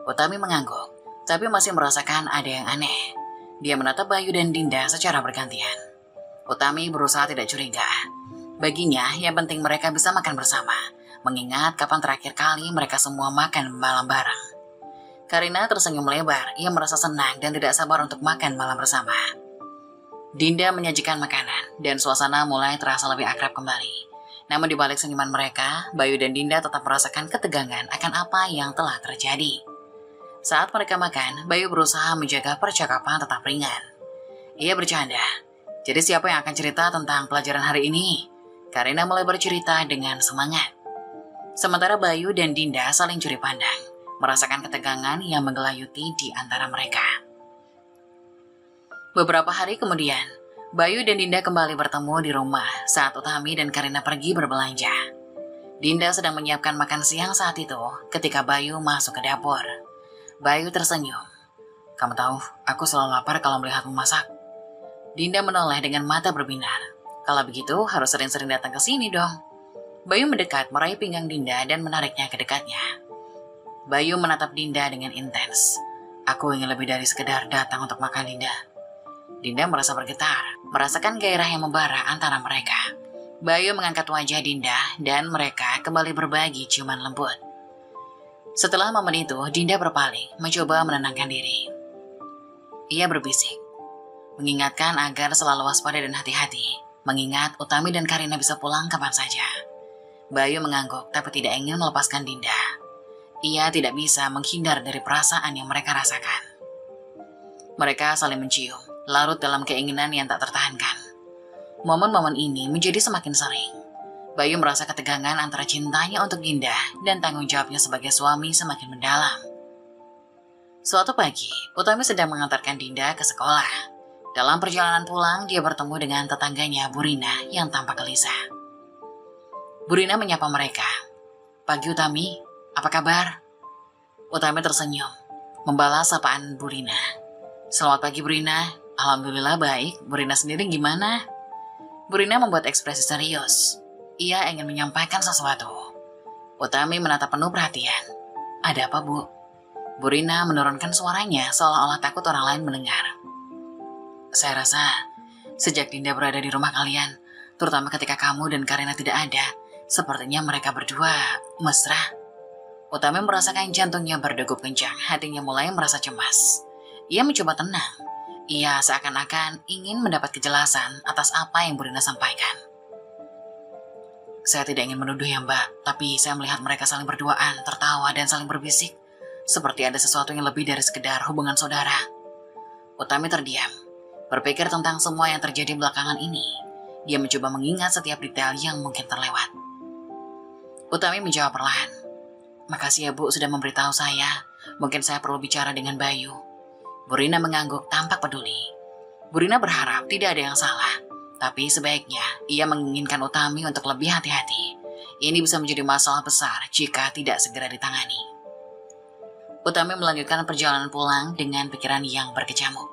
Utami mengangguk, tapi masih merasakan ada yang aneh. Dia menatap Bayu dan Dinda secara bergantian. Utami berusaha tidak curiga. Baginya, yang penting mereka bisa makan bersama, mengingat kapan terakhir kali mereka semua makan malam bareng. Karina tersenyum lebar, ia merasa senang dan tidak sabar untuk makan malam bersama. Dinda menyajikan makanan, dan suasana mulai terasa lebih akrab kembali. Namun di balik senyuman mereka, Bayu dan Dinda tetap merasakan ketegangan akan apa yang telah terjadi. Saat mereka makan, Bayu berusaha menjaga percakapan tetap ringan. Ia bercanda. Jadi siapa yang akan cerita tentang pelajaran hari ini? Karina mulai bercerita dengan semangat. Sementara Bayu dan Dinda saling curi pandang, merasakan ketegangan yang menggelayuti di antara mereka. Beberapa hari kemudian, Bayu dan Dinda kembali bertemu di rumah saat Utami dan Karina pergi berbelanja. Dinda sedang menyiapkan makan siang saat itu ketika Bayu masuk ke dapur. Bayu tersenyum. "Kamu tahu, aku selalu lapar kalau melihatmu masak." Dinda menoleh dengan mata berbinar. "Kalau begitu harus sering-sering datang ke sini dong." Bayu mendekat meraih pinggang Dinda dan menariknya ke dekatnya. Bayu menatap Dinda dengan intens. "Aku ingin lebih dari sekedar datang untuk makan, Dinda." Dinda merasa bergetar, merasakan gairah yang membara antara mereka. Bayu mengangkat wajah Dinda dan mereka kembali berbagi ciuman lembut. Setelah momen itu, Dinda berpaling, mencoba menenangkan diri. Ia berbisik, mengingatkan agar selalu waspada dan hati-hati, mengingat Utami dan Karina bisa pulang kapan saja. Bayu mengangguk tapi tidak ingin melepaskan Dinda. Ia tidak bisa menghindar dari perasaan yang mereka rasakan. Mereka saling mencium, larut dalam keinginan yang tak tertahankan. Momen-momen ini menjadi semakin sering. Bayu merasa ketegangan antara cintanya untuk Dinda dan tanggung jawabnya sebagai suami semakin mendalam. Suatu pagi, Utami sedang mengantarkan Dinda ke sekolah. Dalam perjalanan pulang, dia bertemu dengan tetangganya Burina yang tampak gelisah. Burina menyapa mereka. "Pagi Utami, apa kabar?" Utami tersenyum, membalas sapaan Burina. "Selamat pagi Burina, alhamdulillah baik. Burina sendiri gimana?" Burina membuat ekspresi serius. Ia ingin menyampaikan sesuatu. Utami menatap penuh perhatian. "Ada apa, Bu?" Burina menurunkan suaranya seolah-olah takut orang lain mendengar. "Saya rasa sejak Dinda berada di rumah kalian, terutama ketika kamu dan Karina tidak ada, sepertinya mereka berdua mesra." Utami merasakan jantungnya berdegup kencang, hatinya mulai merasa cemas. Ia mencoba tenang. Ia seakan-akan ingin mendapat kejelasan atas apa yang Burina sampaikan. "Saya tidak ingin menuduh ya Mbak, tapi saya melihat mereka saling berduaan, tertawa dan saling berbisik. Seperti ada sesuatu yang lebih dari sekedar hubungan saudara." Utami terdiam, berpikir tentang semua yang terjadi belakangan ini. Dia mencoba mengingat setiap detail yang mungkin terlewat. Utami menjawab perlahan. "Makasih ya Bu sudah memberitahu saya. Mungkin saya perlu bicara dengan Bayu." Burina mengangguk tampak peduli. Burina berharap tidak ada yang salah, tapi sebaiknya ia menginginkan Utami untuk lebih hati-hati. Ini bisa menjadi masalah besar jika tidak segera ditangani. Utami melanjutkan perjalanan pulang dengan pikiran yang berkecamuk.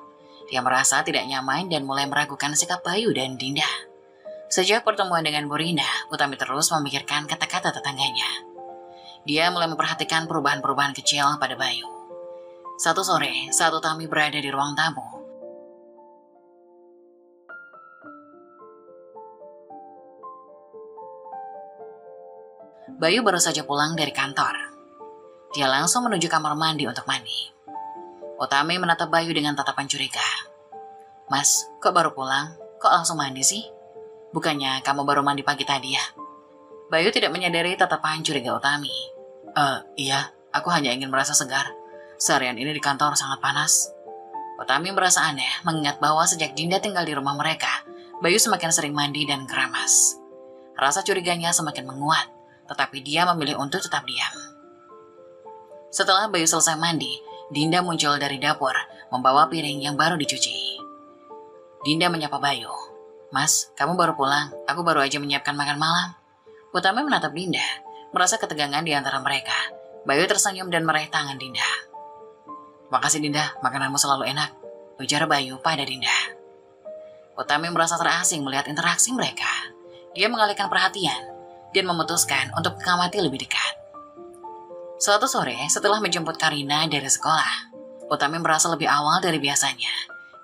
Dia merasa tidak nyaman dan mulai meragukan sikap Bayu dan Dinda. Sejak pertemuan dengan Burina, Utami terus memikirkan kata-kata tetangganya. Dia mulai memperhatikan perubahan-perubahan kecil pada Bayu. Satu sore, saat Utami berada di ruang tamu, Bayu baru saja pulang dari kantor. Dia langsung menuju kamar mandi untuk mandi. Utami menatap Bayu dengan tatapan curiga. "Mas, kok baru pulang? Kok langsung mandi sih? Bukannya kamu baru mandi pagi tadi ya?" Bayu tidak menyadari tatapan curiga Utami. Iya, aku hanya ingin merasa segar. Seharian ini di kantor sangat panas." Utami merasa aneh mengingat bahwa sejak Dinda tinggal di rumah mereka, Bayu semakin sering mandi dan keramas. Rasa curiganya semakin menguat, tetapi dia memilih untuk tetap diam. Setelah Bayu selesai mandi, Dinda muncul dari dapur, membawa piring yang baru dicuci. Dinda menyapa Bayu. "Mas, kamu baru pulang, aku baru aja menyiapkan makan malam." Utami menatap Dinda, merasa ketegangan di antara mereka. Bayu tersenyum dan meraih tangan Dinda. "Makasih Dinda, makananmu selalu enak," ujar Bayu pada Dinda. Utami merasa terasing melihat interaksi mereka. Dia mengalihkan perhatian dan memutuskan untuk mengamati lebih dekat. Suatu sore, setelah menjemput Karina dari sekolah, Utami merasa lebih awal dari biasanya.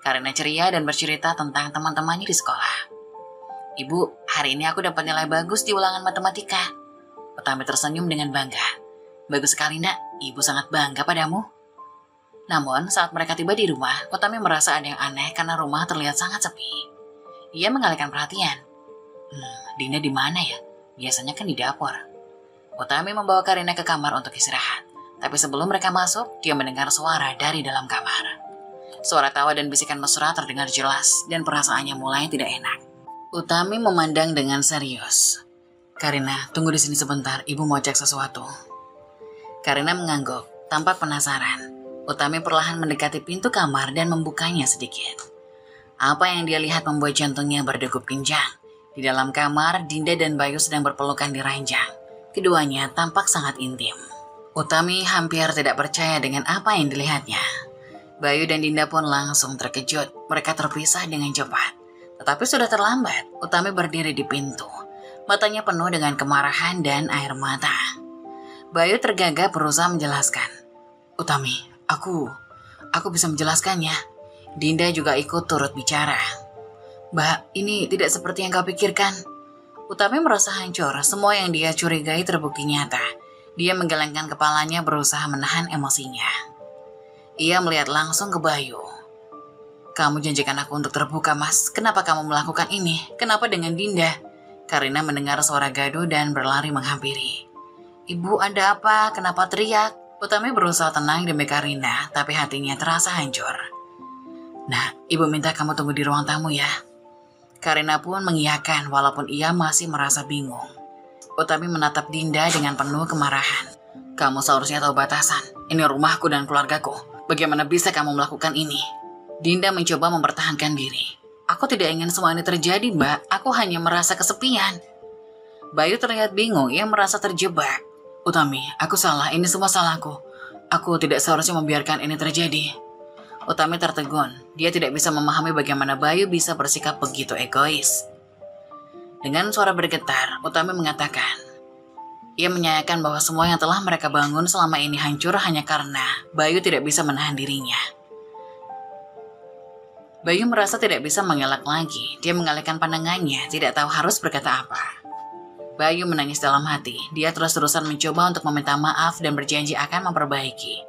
Karina ceria dan bercerita tentang teman-temannya di sekolah. "Ibu, hari ini aku dapat nilai bagus di ulangan matematika." Utami tersenyum dengan bangga. "Bagus sekali nak, ibu sangat bangga padamu." Namun, saat mereka tiba di rumah, Utami merasa ada yang aneh karena rumah terlihat sangat sepi. Ia mengalihkan perhatian. Dinda di mana ya? Biasanya kan di dapur." Utami membawa Karina ke kamar untuk istirahat. Tapi sebelum mereka masuk, dia mendengar suara dari dalam kamar. Suara tawa dan bisikan mesra terdengar jelas dan perasaannya mulai tidak enak. Utami memandang dengan serius. "Karina, tunggu di sini sebentar, ibu mau cek sesuatu." Karina mengangguk, tampak penasaran. Utami perlahan mendekati pintu kamar dan membukanya sedikit. Apa yang dia lihat membuat jantungnya berdegup kencang. Di dalam kamar, Dinda dan Bayu sedang berpelukan di ranjang. Keduanya tampak sangat intim. Utami hampir tidak percaya dengan apa yang dilihatnya. Bayu dan Dinda pun langsung terkejut. Mereka terpisah dengan cepat. Tetapi sudah terlambat. Utami berdiri di pintu. Matanya penuh dengan kemarahan dan air mata. Bayu tergagap berusaha menjelaskan. Utami, aku bisa menjelaskannya. Dinda juga ikut turut bicara. Mbak, ini tidak seperti yang kau pikirkan. Utami merasa hancur. Semua yang dia curigai terbukti nyata. Dia menggelengkan kepalanya berusaha menahan emosinya. Ia melihat langsung ke Bayu. Kamu janjikan aku untuk terbuka, Mas. Kenapa kamu melakukan ini? Kenapa dengan Dinda? Karina mendengar suara gaduh dan berlari menghampiri. Ibu, ada apa? Kenapa teriak? Utami berusaha tenang demi Karina, tapi hatinya terasa hancur. Nah, ibu minta kamu tunggu di ruang tamu ya. Karina pun mengiyakan walaupun ia masih merasa bingung. Utami menatap Dinda dengan penuh kemarahan. Kamu seharusnya tahu batasan. Ini rumahku dan keluargaku. Bagaimana bisa kamu melakukan ini? Dinda mencoba mempertahankan diri. Aku tidak ingin semua ini terjadi, Mbak. Aku hanya merasa kesepian. Bayu terlihat bingung, ia merasa terjebak. Utami, aku salah. Ini semua salahku. Aku tidak seharusnya membiarkan ini terjadi. Utami tertegun. Dia tidak bisa memahami bagaimana Bayu bisa bersikap begitu egois. Dengan suara bergetar, Utami mengatakan, ia menyayangkan bahwa semua yang telah mereka bangun selama ini hancur hanya karena Bayu tidak bisa menahan dirinya. Bayu merasa tidak bisa mengelak lagi. Dia mengalihkan pandangannya, tidak tahu harus berkata apa. Bayu menangis dalam hati. Dia terus-terusan mencoba untuk meminta maaf dan berjanji akan memperbaiki.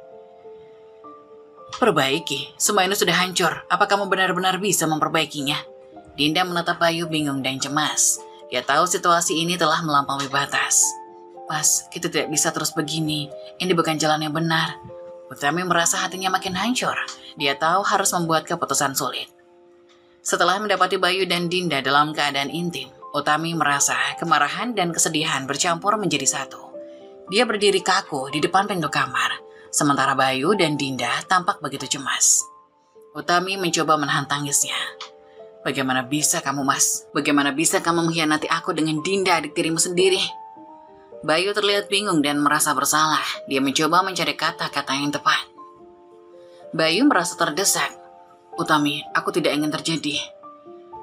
Perbaiki? Semua ini sudah hancur. Apa kamu benar-benar bisa memperbaikinya? Dinda menatap Bayu bingung dan cemas. Dia tahu situasi ini telah melampaui batas. Mas, kita tidak bisa terus begini. Ini bukan jalan yang benar. Utami merasa hatinya makin hancur. Dia tahu harus membuat keputusan sulit. Setelah mendapati Bayu dan Dinda dalam keadaan intim, Utami merasa kemarahan dan kesedihan bercampur menjadi satu. Dia berdiri kaku di depan pintu kamar. Sementara Bayu dan Dinda tampak begitu cemas. Utami mencoba menahan tangisnya. Bagaimana bisa kamu, Mas? Bagaimana bisa kamu mengkhianati aku dengan Dinda, adik tirimu sendiri? Bayu terlihat bingung dan merasa bersalah. Dia mencoba mencari kata-kata yang tepat. Bayu merasa terdesak. Utami, aku tidak ingin terjadi.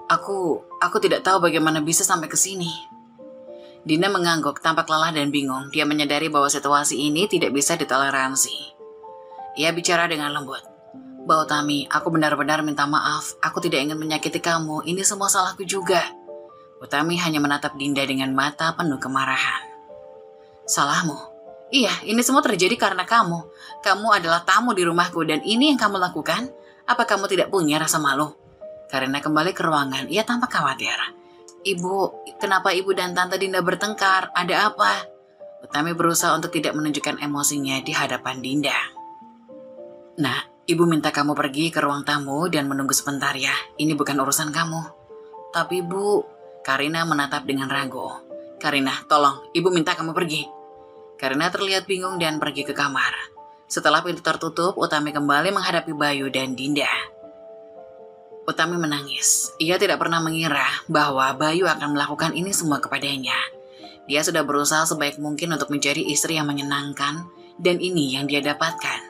Aku tidak tahu bagaimana bisa sampai ke sini. Dinda mengangguk, tampak lelah dan bingung. Dia menyadari bahwa situasi ini tidak bisa ditoleransi. Ia bicara dengan lembut. Mbak Utami, aku benar-benar minta maaf. Aku tidak ingin menyakiti kamu. Ini semua salahku juga. Utami hanya menatap Dinda dengan mata penuh kemarahan. Salahmu? Iya, ini semua terjadi karena kamu. Kamu adalah tamu di rumahku dan ini yang kamu lakukan? Apa kamu tidak punya rasa malu? Karena kembali ke ruangan, ia tampak khawatir. Ibu, kenapa ibu dan tante Dinda bertengkar? Ada apa? Utami berusaha untuk tidak menunjukkan emosinya di hadapan Dinda. Nah, ibu minta kamu pergi ke ruang tamu dan menunggu sebentar ya. Ini bukan urusan kamu. Tapi Bu, Karina menatap dengan ragu. Karina, tolong, ibu minta kamu pergi. Karina terlihat bingung dan pergi ke kamar. Setelah pintu tertutup, Utami kembali menghadapi Bayu dan Dinda. Utami menangis. Ia tidak pernah mengira bahwa Bayu akan melakukan ini semua kepadanya. Dia sudah berusaha sebaik mungkin untuk menjadi istri yang menyenangkan, dan ini yang dia dapatkan.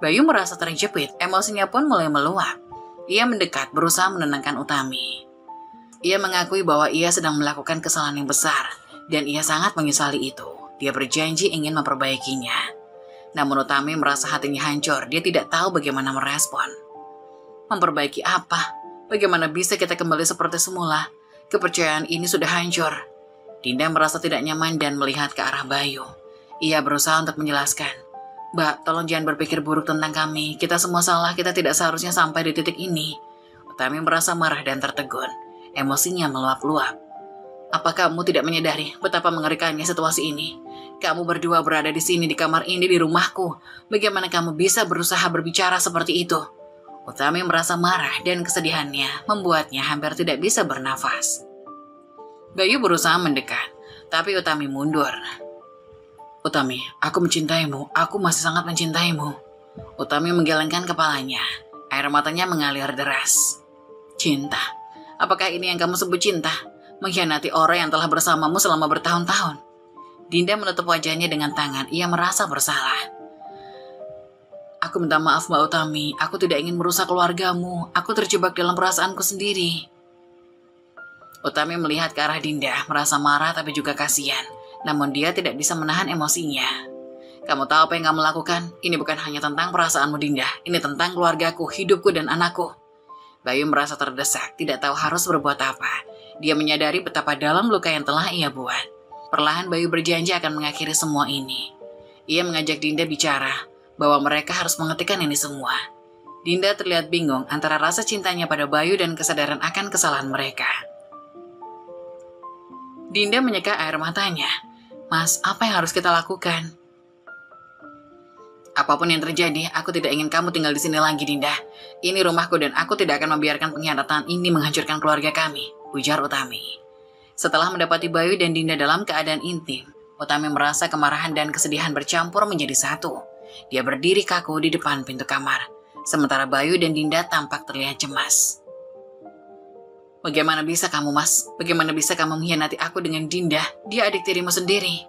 Bayu merasa terjepit, emosinya pun mulai meluap. Ia mendekat, berusaha menenangkan Utami. Ia mengakui bahwa ia sedang melakukan kesalahan yang besar, dan ia sangat menyesali itu. Dia berjanji ingin memperbaikinya. Namun Utami merasa hatinya hancur, dia tidak tahu bagaimana merespon. Memperbaiki apa? Bagaimana bisa kita kembali seperti semula? Kepercayaan ini sudah hancur. Dinda merasa tidak nyaman dan melihat ke arah Bayu. Ia berusaha untuk menjelaskan. Mbak, tolong jangan berpikir buruk tentang kami. Kita semua salah, kita tidak seharusnya sampai di titik ini. Utami merasa marah dan tertegun. Emosinya meluap-luap. Apa kamu tidak menyadari betapa mengerikannya situasi ini? Kamu berdua berada di sini, di kamar ini, di rumahku. Bagaimana kamu bisa berusaha berbicara seperti itu? Utami merasa marah dan kesedihannya membuatnya hampir tidak bisa bernafas. Bayu berusaha mendekat, tapi Utami mundur. Utami, aku mencintaimu. Aku masih sangat mencintaimu. Utami menggelengkan kepalanya. Air matanya mengalir deras. Cinta? Apakah ini yang kamu sebut cinta? Mengkhianati orang yang telah bersamamu selama bertahun-tahun. Dinda menutup wajahnya dengan tangan. Ia merasa bersalah. Aku minta maaf Mbak Utami. Aku tidak ingin merusak keluargamu. Aku terjebak dalam perasaanku sendiri. Utami melihat ke arah Dinda, merasa marah tapi juga kasihan. Namun dia tidak bisa menahan emosinya. Kamu tahu apa yang kamu lakukan? Ini bukan hanya tentang perasaanmu Dinda. Ini tentang keluargaku, hidupku dan anakku. Bayu merasa terdesak, tidak tahu harus berbuat apa. Dia menyadari betapa dalam luka yang telah ia buat. Perlahan Bayu berjanji akan mengakhiri semua ini. Ia mengajak Dinda bicara, bahwa mereka harus menghentikan ini semua. Dinda terlihat bingung antara rasa cintanya pada Bayu dan kesadaran akan kesalahan mereka. Dinda menyeka air matanya. Mas, apa yang harus kita lakukan? Apapun yang terjadi, aku tidak ingin kamu tinggal di sini lagi, Dinda. Ini rumahku dan aku tidak akan membiarkan pengkhianatan ini menghancurkan keluarga kami, ujar Utami. Setelah mendapati Bayu dan Dinda dalam keadaan intim, Utami merasa kemarahan dan kesedihan bercampur menjadi satu. Dia berdiri kaku di depan pintu kamar, sementara Bayu dan Dinda tampak terlihat cemas. Bagaimana bisa kamu, Mas? Bagaimana bisa kamu mengkhianati aku dengan Dinda? Dia adik tirimu sendiri.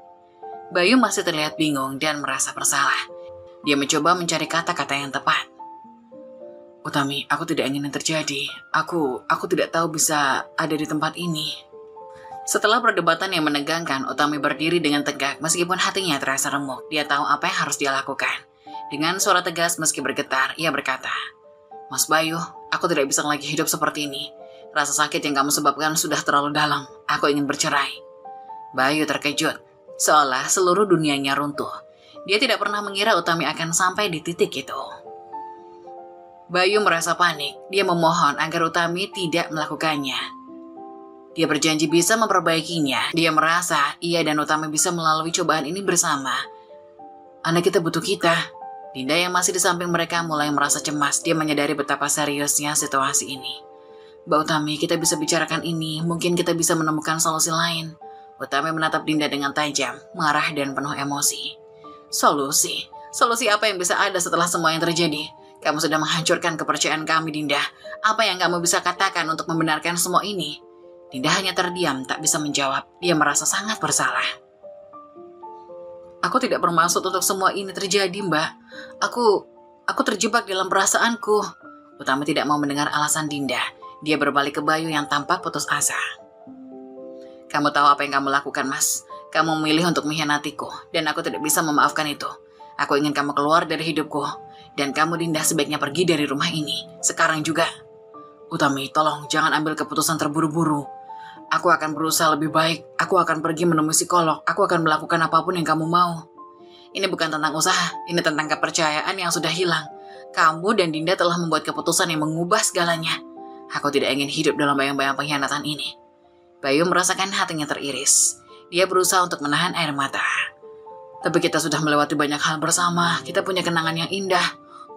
Bayu masih terlihat bingung dan merasa bersalah. Dia mencoba mencari kata-kata yang tepat. Utami, aku tidak ingin yang terjadi. Aku tidak tahu bisa ada di tempat ini. Setelah perdebatan yang menegangkan, Utami berdiri dengan tegak meskipun hatinya terasa remuk. Dia tahu apa yang harus dia lakukan. Dengan suara tegas meski bergetar, ia berkata, Mas Bayu, aku tidak bisa lagi hidup seperti ini. Rasa sakit yang kamu sebabkan sudah terlalu dalam. Aku ingin bercerai. Bayu terkejut, seolah seluruh dunianya runtuh. Dia tidak pernah mengira Utami akan sampai di titik itu. Bayu merasa panik. Dia memohon agar Utami tidak melakukannya. Dia berjanji bisa memperbaikinya. Dia merasa ia dan Utami bisa melalui cobaan ini bersama. Anak kita butuh kita. Dinda yang masih di samping mereka mulai merasa cemas. Dia menyadari betapa seriusnya situasi ini. Mbak Utami, kita bisa bicarakan ini. Mungkin kita bisa menemukan solusi lain. Utami menatap Dinda dengan tajam, marah dan penuh emosi. Solusi? Solusi apa yang bisa ada setelah semua yang terjadi? Kamu sudah menghancurkan kepercayaan kami, Dinda. Apa yang kamu bisa katakan untuk membenarkan semua ini? Dinda hanya terdiam, tak bisa menjawab. Dia merasa sangat bersalah. Aku tidak bermaksud untuk semua ini terjadi, Mbak. Aku terjebak dalam perasaanku. Utami tidak mau mendengar alasan Dinda. Dia berbalik ke Bayu yang tampak putus asa. Kamu tahu apa yang kamu lakukan, Mas. Kamu memilih untuk mengkhianatiku, dan aku tidak bisa memaafkan itu. Aku ingin kamu keluar dari hidupku, dan kamu Dinda sebaiknya pergi dari rumah ini. Sekarang juga. Utami, tolong jangan ambil keputusan terburu-buru. Aku akan berusaha lebih baik. Aku akan pergi menemui psikolog. Aku akan melakukan apapun yang kamu mau. Ini bukan tentang usaha. Ini tentang kepercayaan yang sudah hilang. Kamu dan Dinda telah membuat keputusan yang mengubah segalanya. Aku tidak ingin hidup dalam bayang-bayang pengkhianatan ini. Bayu merasakan hatinya teriris. Dia berusaha untuk menahan air mata. Tapi kita sudah melewati banyak hal bersama. Kita punya kenangan yang indah.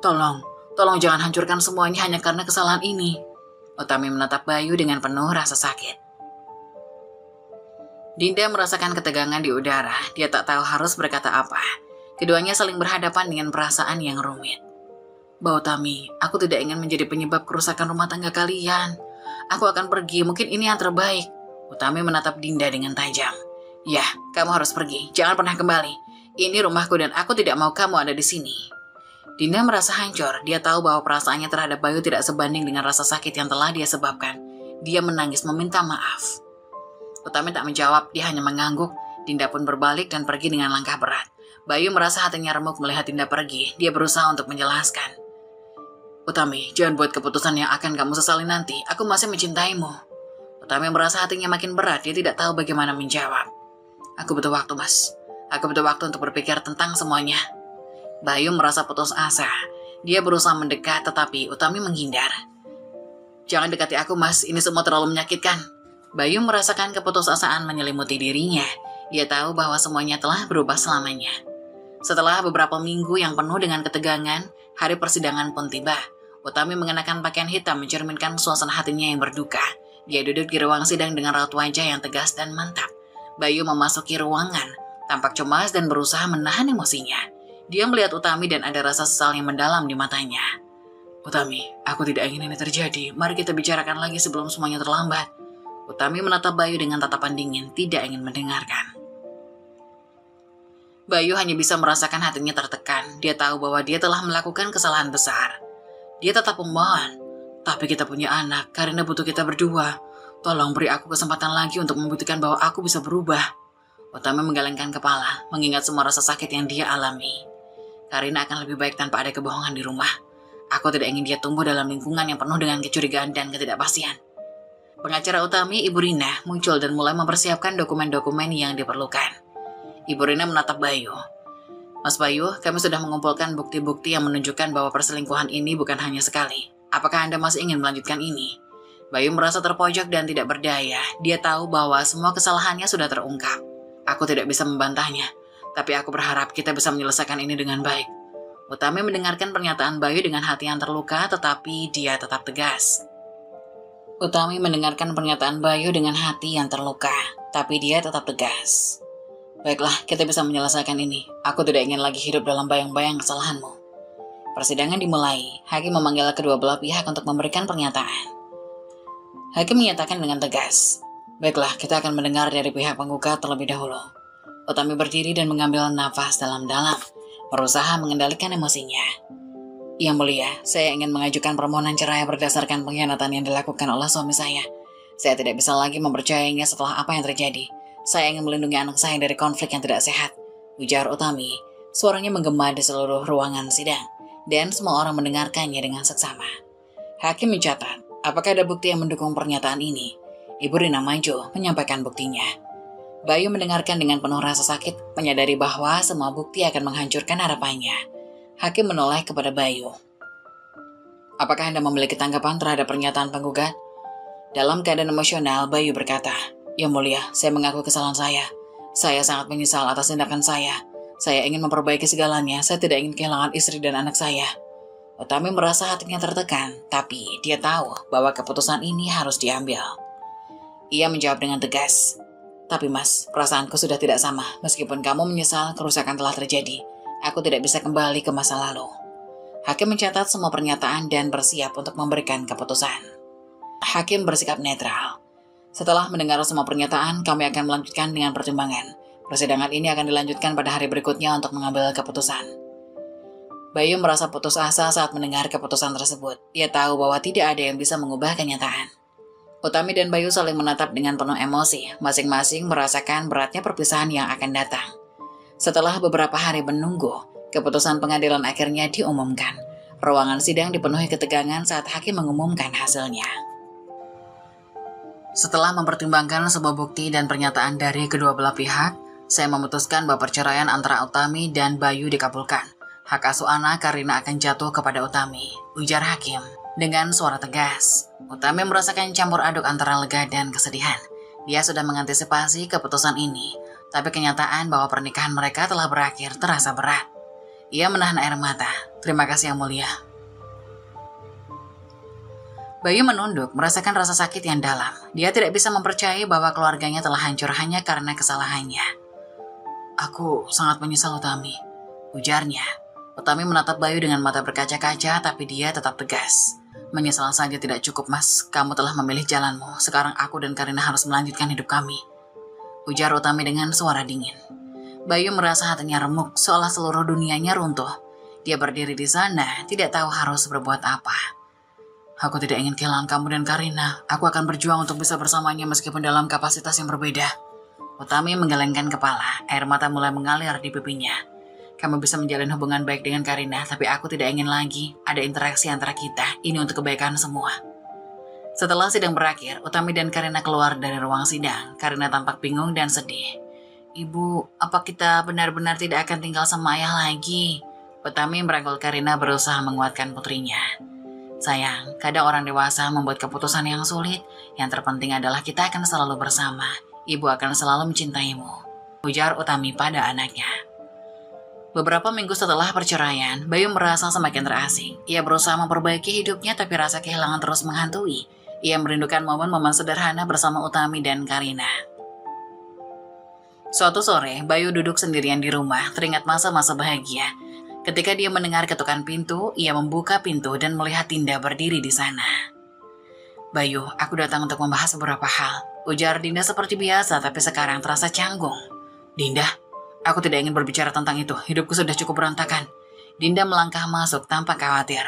Tolong jangan hancurkan semuanya hanya karena kesalahan ini. Utami menatap Bayu dengan penuh rasa sakit. Dinda merasakan ketegangan di udara. Dia tak tahu harus berkata apa. Keduanya saling berhadapan dengan perasaan yang rumit. Mbak Utami, aku tidak ingin menjadi penyebab kerusakan rumah tangga kalian. Aku akan pergi, mungkin ini yang terbaik. Utami menatap Dinda dengan tajam. Ya, kamu harus pergi. Jangan pernah kembali. Ini rumahku dan aku tidak mau kamu ada di sini. Dinda merasa hancur. Dia tahu bahwa perasaannya terhadap Bayu tidak sebanding dengan rasa sakit yang telah dia sebabkan. Dia menangis meminta maaf. Utami tak menjawab, dia hanya mengangguk. Dinda pun berbalik dan pergi dengan langkah berat. Bayu merasa hatinya remuk melihat Dinda pergi. Dia berusaha untuk menjelaskan. Utami, jangan buat keputusan yang akan kamu sesali nanti. Aku masih mencintaimu. Utami merasa hatinya makin berat. Dia tidak tahu bagaimana menjawab. Aku butuh waktu, Mas. Aku butuh waktu untuk berpikir tentang semuanya. Bayu merasa putus asa. Dia berusaha mendekat, tetapi Utami menghindar. Jangan dekati aku, Mas. Ini semua terlalu menyakitkan. Bayu merasakan keputusasaan menyelimuti dirinya. Dia tahu bahwa semuanya telah berubah selamanya. Setelah beberapa minggu yang penuh dengan ketegangan, hari persidangan pun tiba. Utami mengenakan pakaian hitam mencerminkan suasana hatinya yang berduka. Dia duduk di ruang sidang dengan raut wajah yang tegas dan mantap. Bayu memasuki ruangan, tampak cemas dan berusaha menahan emosinya. Dia melihat Utami dan ada rasa sesal yang mendalam di matanya. Utami, aku tidak ingin ini terjadi. Mari kita bicarakan lagi sebelum semuanya terlambat. Utami menatap Bayu dengan tatapan dingin, tidak ingin mendengarkan. Bayu hanya bisa merasakan hatinya tertekan. Dia tahu bahwa dia telah melakukan kesalahan besar. Dia tetap memohon. Tapi kita punya anak, Karina butuh kita berdua. Tolong beri aku kesempatan lagi untuk membuktikan bahwa aku bisa berubah. Utami menggelengkan kepala, mengingat semua rasa sakit yang dia alami. Karina akan lebih baik tanpa ada kebohongan di rumah. Aku tidak ingin dia tumbuh dalam lingkungan yang penuh dengan kecurigaan dan ketidakpastian. Pengacara Utami, Ibu Rina, muncul dan mulai mempersiapkan dokumen-dokumen yang diperlukan. Ibu Rina menatap Bayu. Mas Bayu, kami sudah mengumpulkan bukti-bukti yang menunjukkan bahwa perselingkuhan ini bukan hanya sekali. Apakah Anda masih ingin melanjutkan ini? Bayu merasa terpojok dan tidak berdaya. Dia tahu bahwa semua kesalahannya sudah terungkap. Aku tidak bisa membantahnya, tapi aku berharap kita bisa menyelesaikan ini dengan baik. Utami mendengarkan pernyataan Bayu dengan hati yang terluka, tetapi dia tetap tegas. Utami mendengarkan pernyataan Bayu dengan hati yang terluka, tapi dia tetap tegas. Baiklah, kita bisa menyelesaikan ini. Aku tidak ingin lagi hidup dalam bayang-bayang kesalahanmu. Persidangan dimulai. Hakim memanggil kedua belah pihak untuk memberikan pernyataan. Hakim menyatakan dengan tegas. Baiklah, kita akan mendengar dari pihak penggugat terlebih dahulu. Utami berdiri dan mengambil nafas dalam-dalam, berusaha mengendalikan emosinya. Yang mulia, saya ingin mengajukan permohonan cerai berdasarkan pengkhianatan yang dilakukan oleh suami saya. Saya tidak bisa lagi mempercayainya setelah apa yang terjadi. Saya ingin melindungi anak saya dari konflik yang tidak sehat, ujar Utami. Suaranya menggema di seluruh ruangan sidang, dan semua orang mendengarkannya dengan seksama. Hakim mencatat, apakah ada bukti yang mendukung pernyataan ini? Ibu Rina maju menyampaikan buktinya. Bayu mendengarkan dengan penuh rasa sakit, menyadari bahwa semua bukti akan menghancurkan harapannya. Hakim menoleh kepada Bayu. Apakah Anda memiliki tanggapan terhadap pernyataan penggugat? Dalam keadaan emosional, Bayu berkata, Yang mulia, saya mengaku kesalahan saya. Saya sangat menyesal atas tindakan saya. Saya ingin memperbaiki segalanya, saya tidak ingin kehilangan istri dan anak saya. Utami merasa hatinya tertekan, tapi dia tahu bahwa keputusan ini harus diambil. Ia menjawab dengan tegas, Tapi mas, perasaanku sudah tidak sama. Meskipun kamu menyesal, kerusakan telah terjadi. Aku tidak bisa kembali ke masa lalu. Hakim mencatat semua pernyataan dan bersiap untuk memberikan keputusan. Hakim bersikap netral. Setelah mendengar semua pernyataan, kami akan melanjutkan dengan pertimbangan. Persidangan ini akan dilanjutkan pada hari berikutnya untuk mengambil keputusan. Bayu merasa putus asa saat mendengar keputusan tersebut. Ia tahu bahwa tidak ada yang bisa mengubah kenyataan. Utami dan Bayu saling menatap dengan penuh emosi, masing-masing merasakan beratnya perpisahan yang akan datang. Setelah beberapa hari menunggu, keputusan pengadilan akhirnya diumumkan. Ruangan sidang dipenuhi ketegangan saat hakim mengumumkan hasilnya. Setelah mempertimbangkan semua bukti dan pernyataan dari kedua belah pihak, saya memutuskan bahwa perceraian antara Utami dan Bayu dikabulkan. Hak asuh anak Karina akan jatuh kepada Utami, ujar hakim. Dengan suara tegas, Utami merasakan campur aduk antara lega dan kesedihan. Dia sudah mengantisipasi keputusan ini, tapi kenyataan bahwa pernikahan mereka telah berakhir terasa berat. Ia menahan air mata. Terima kasih yang mulia. Bayu menunduk, merasakan rasa sakit yang dalam. Dia tidak bisa mempercayai bahwa keluarganya telah hancur hanya karena kesalahannya. Aku sangat menyesal Utami, ujarnya. Utami menatap Bayu dengan mata berkaca-kaca, tapi dia tetap tegas. Menyesal saja tidak cukup, mas. Kamu telah memilih jalanmu. Sekarang aku dan Karina harus melanjutkan hidup kami, ujar Utami dengan suara dingin. Bayu merasa hatinya remuk, seolah seluruh dunianya runtuh. Dia berdiri di sana, tidak tahu harus berbuat apa. Aku tidak ingin kehilangan kamu dan Karina. Aku akan berjuang untuk bisa bersamanya meskipun dalam kapasitas yang berbeda. Utami menggelengkan kepala, air mata mulai mengalir di pipinya. Kamu bisa menjalin hubungan baik dengan Karina, tapi aku tidak ingin lagi ada interaksi antara kita. Ini untuk kebaikan semua. Setelah sidang berakhir, Utami dan Karina keluar dari ruang sidang. Karina tampak bingung dan sedih. Ibu, apa kita benar-benar tidak akan tinggal sama ayah lagi? Utami merangkul Karina berusaha menguatkan putrinya. Sayang, kadang orang dewasa membuat keputusan yang sulit. Yang terpenting adalah kita akan selalu bersama. Ibu akan selalu mencintaimu, ujar Utami pada anaknya. Beberapa minggu setelah perceraian, Bayu merasa semakin terasing. Ia berusaha memperbaiki hidupnya, tapi rasa kehilangan terus menghantui. Ia merindukan momen-momen sederhana bersama Utami dan Karina. Suatu sore, Bayu duduk sendirian di rumah, teringat masa-masa bahagia. Ketika dia mendengar ketukan pintu, ia membuka pintu dan melihat Dinda berdiri di sana. "Bayu, aku datang untuk membahas beberapa hal," ujar Dinda seperti biasa, tapi sekarang terasa canggung. "Dinda, aku tidak ingin berbicara tentang itu. Hidupku sudah cukup berantakan." Dinda melangkah masuk tanpa khawatir.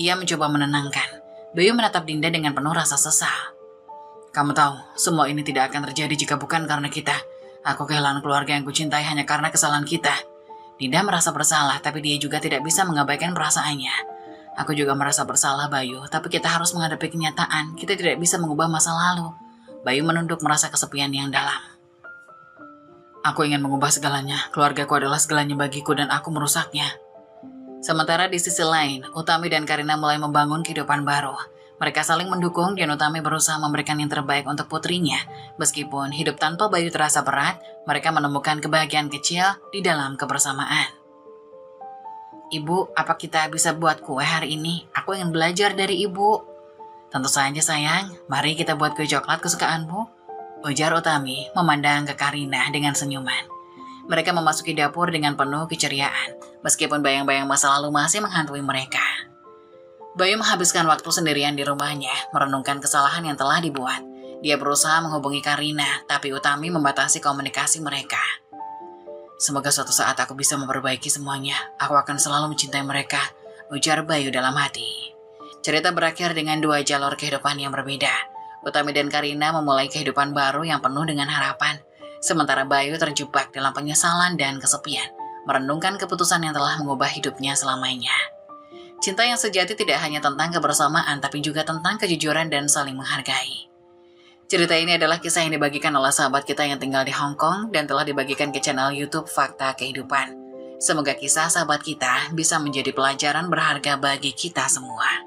Ia mencoba menenangkan. Bayu menatap Dinda dengan penuh rasa sesal. "Kamu tahu, semua ini tidak akan terjadi jika bukan karena kita. Aku kehilangan keluarga yang kucintai hanya karena kesalahan kita." Dinda merasa bersalah, tapi dia juga tidak bisa mengabaikan perasaannya. "Aku juga merasa bersalah, Bayu, tapi kita harus menghadapi kenyataan. Kita tidak bisa mengubah masa lalu." Bayu menunduk merasa kesepian yang dalam. "Aku ingin mengubah segalanya. Keluargaku adalah segalanya bagiku dan aku merusaknya." Sementara di sisi lain, Utami dan Karina mulai membangun kehidupan baru. Mereka saling mendukung dan Utami berusaha memberikan yang terbaik untuk putrinya. Meskipun hidup tanpa Bayu terasa berat, mereka menemukan kebahagiaan kecil di dalam kebersamaan. "Ibu, apa kita bisa buat kue hari ini? Aku ingin belajar dari ibu." "Tentu saja sayang, mari kita buat kue coklat kesukaanmu," ujar Utami memandang ke Karina dengan senyuman. Mereka memasuki dapur dengan penuh keceriaan, meskipun bayang-bayang masa lalu masih menghantui mereka. Bayu menghabiskan waktu sendirian di rumahnya, merenungkan kesalahan yang telah dibuat. Dia berusaha menghubungi Karina, tapi Utami membatasi komunikasi mereka. "Semoga suatu saat aku bisa memperbaiki semuanya. Aku akan selalu mencintai mereka," ujar Bayu dalam hati. Cerita berakhir dengan dua jalur kehidupan yang berbeda. Utami dan Karina memulai kehidupan baru yang penuh dengan harapan. Sementara Bayu terjebak dalam penyesalan dan kesepian, merenungkan keputusan yang telah mengubah hidupnya selamanya. Cinta yang sejati tidak hanya tentang kebersamaan, tapi juga tentang kejujuran dan saling menghargai. Cerita ini adalah kisah yang dibagikan oleh sahabat kita yang tinggal di Hong Kong dan telah dibagikan ke channel YouTube Fakta Kehidupan. Semoga kisah sahabat kita bisa menjadi pelajaran berharga bagi kita semua.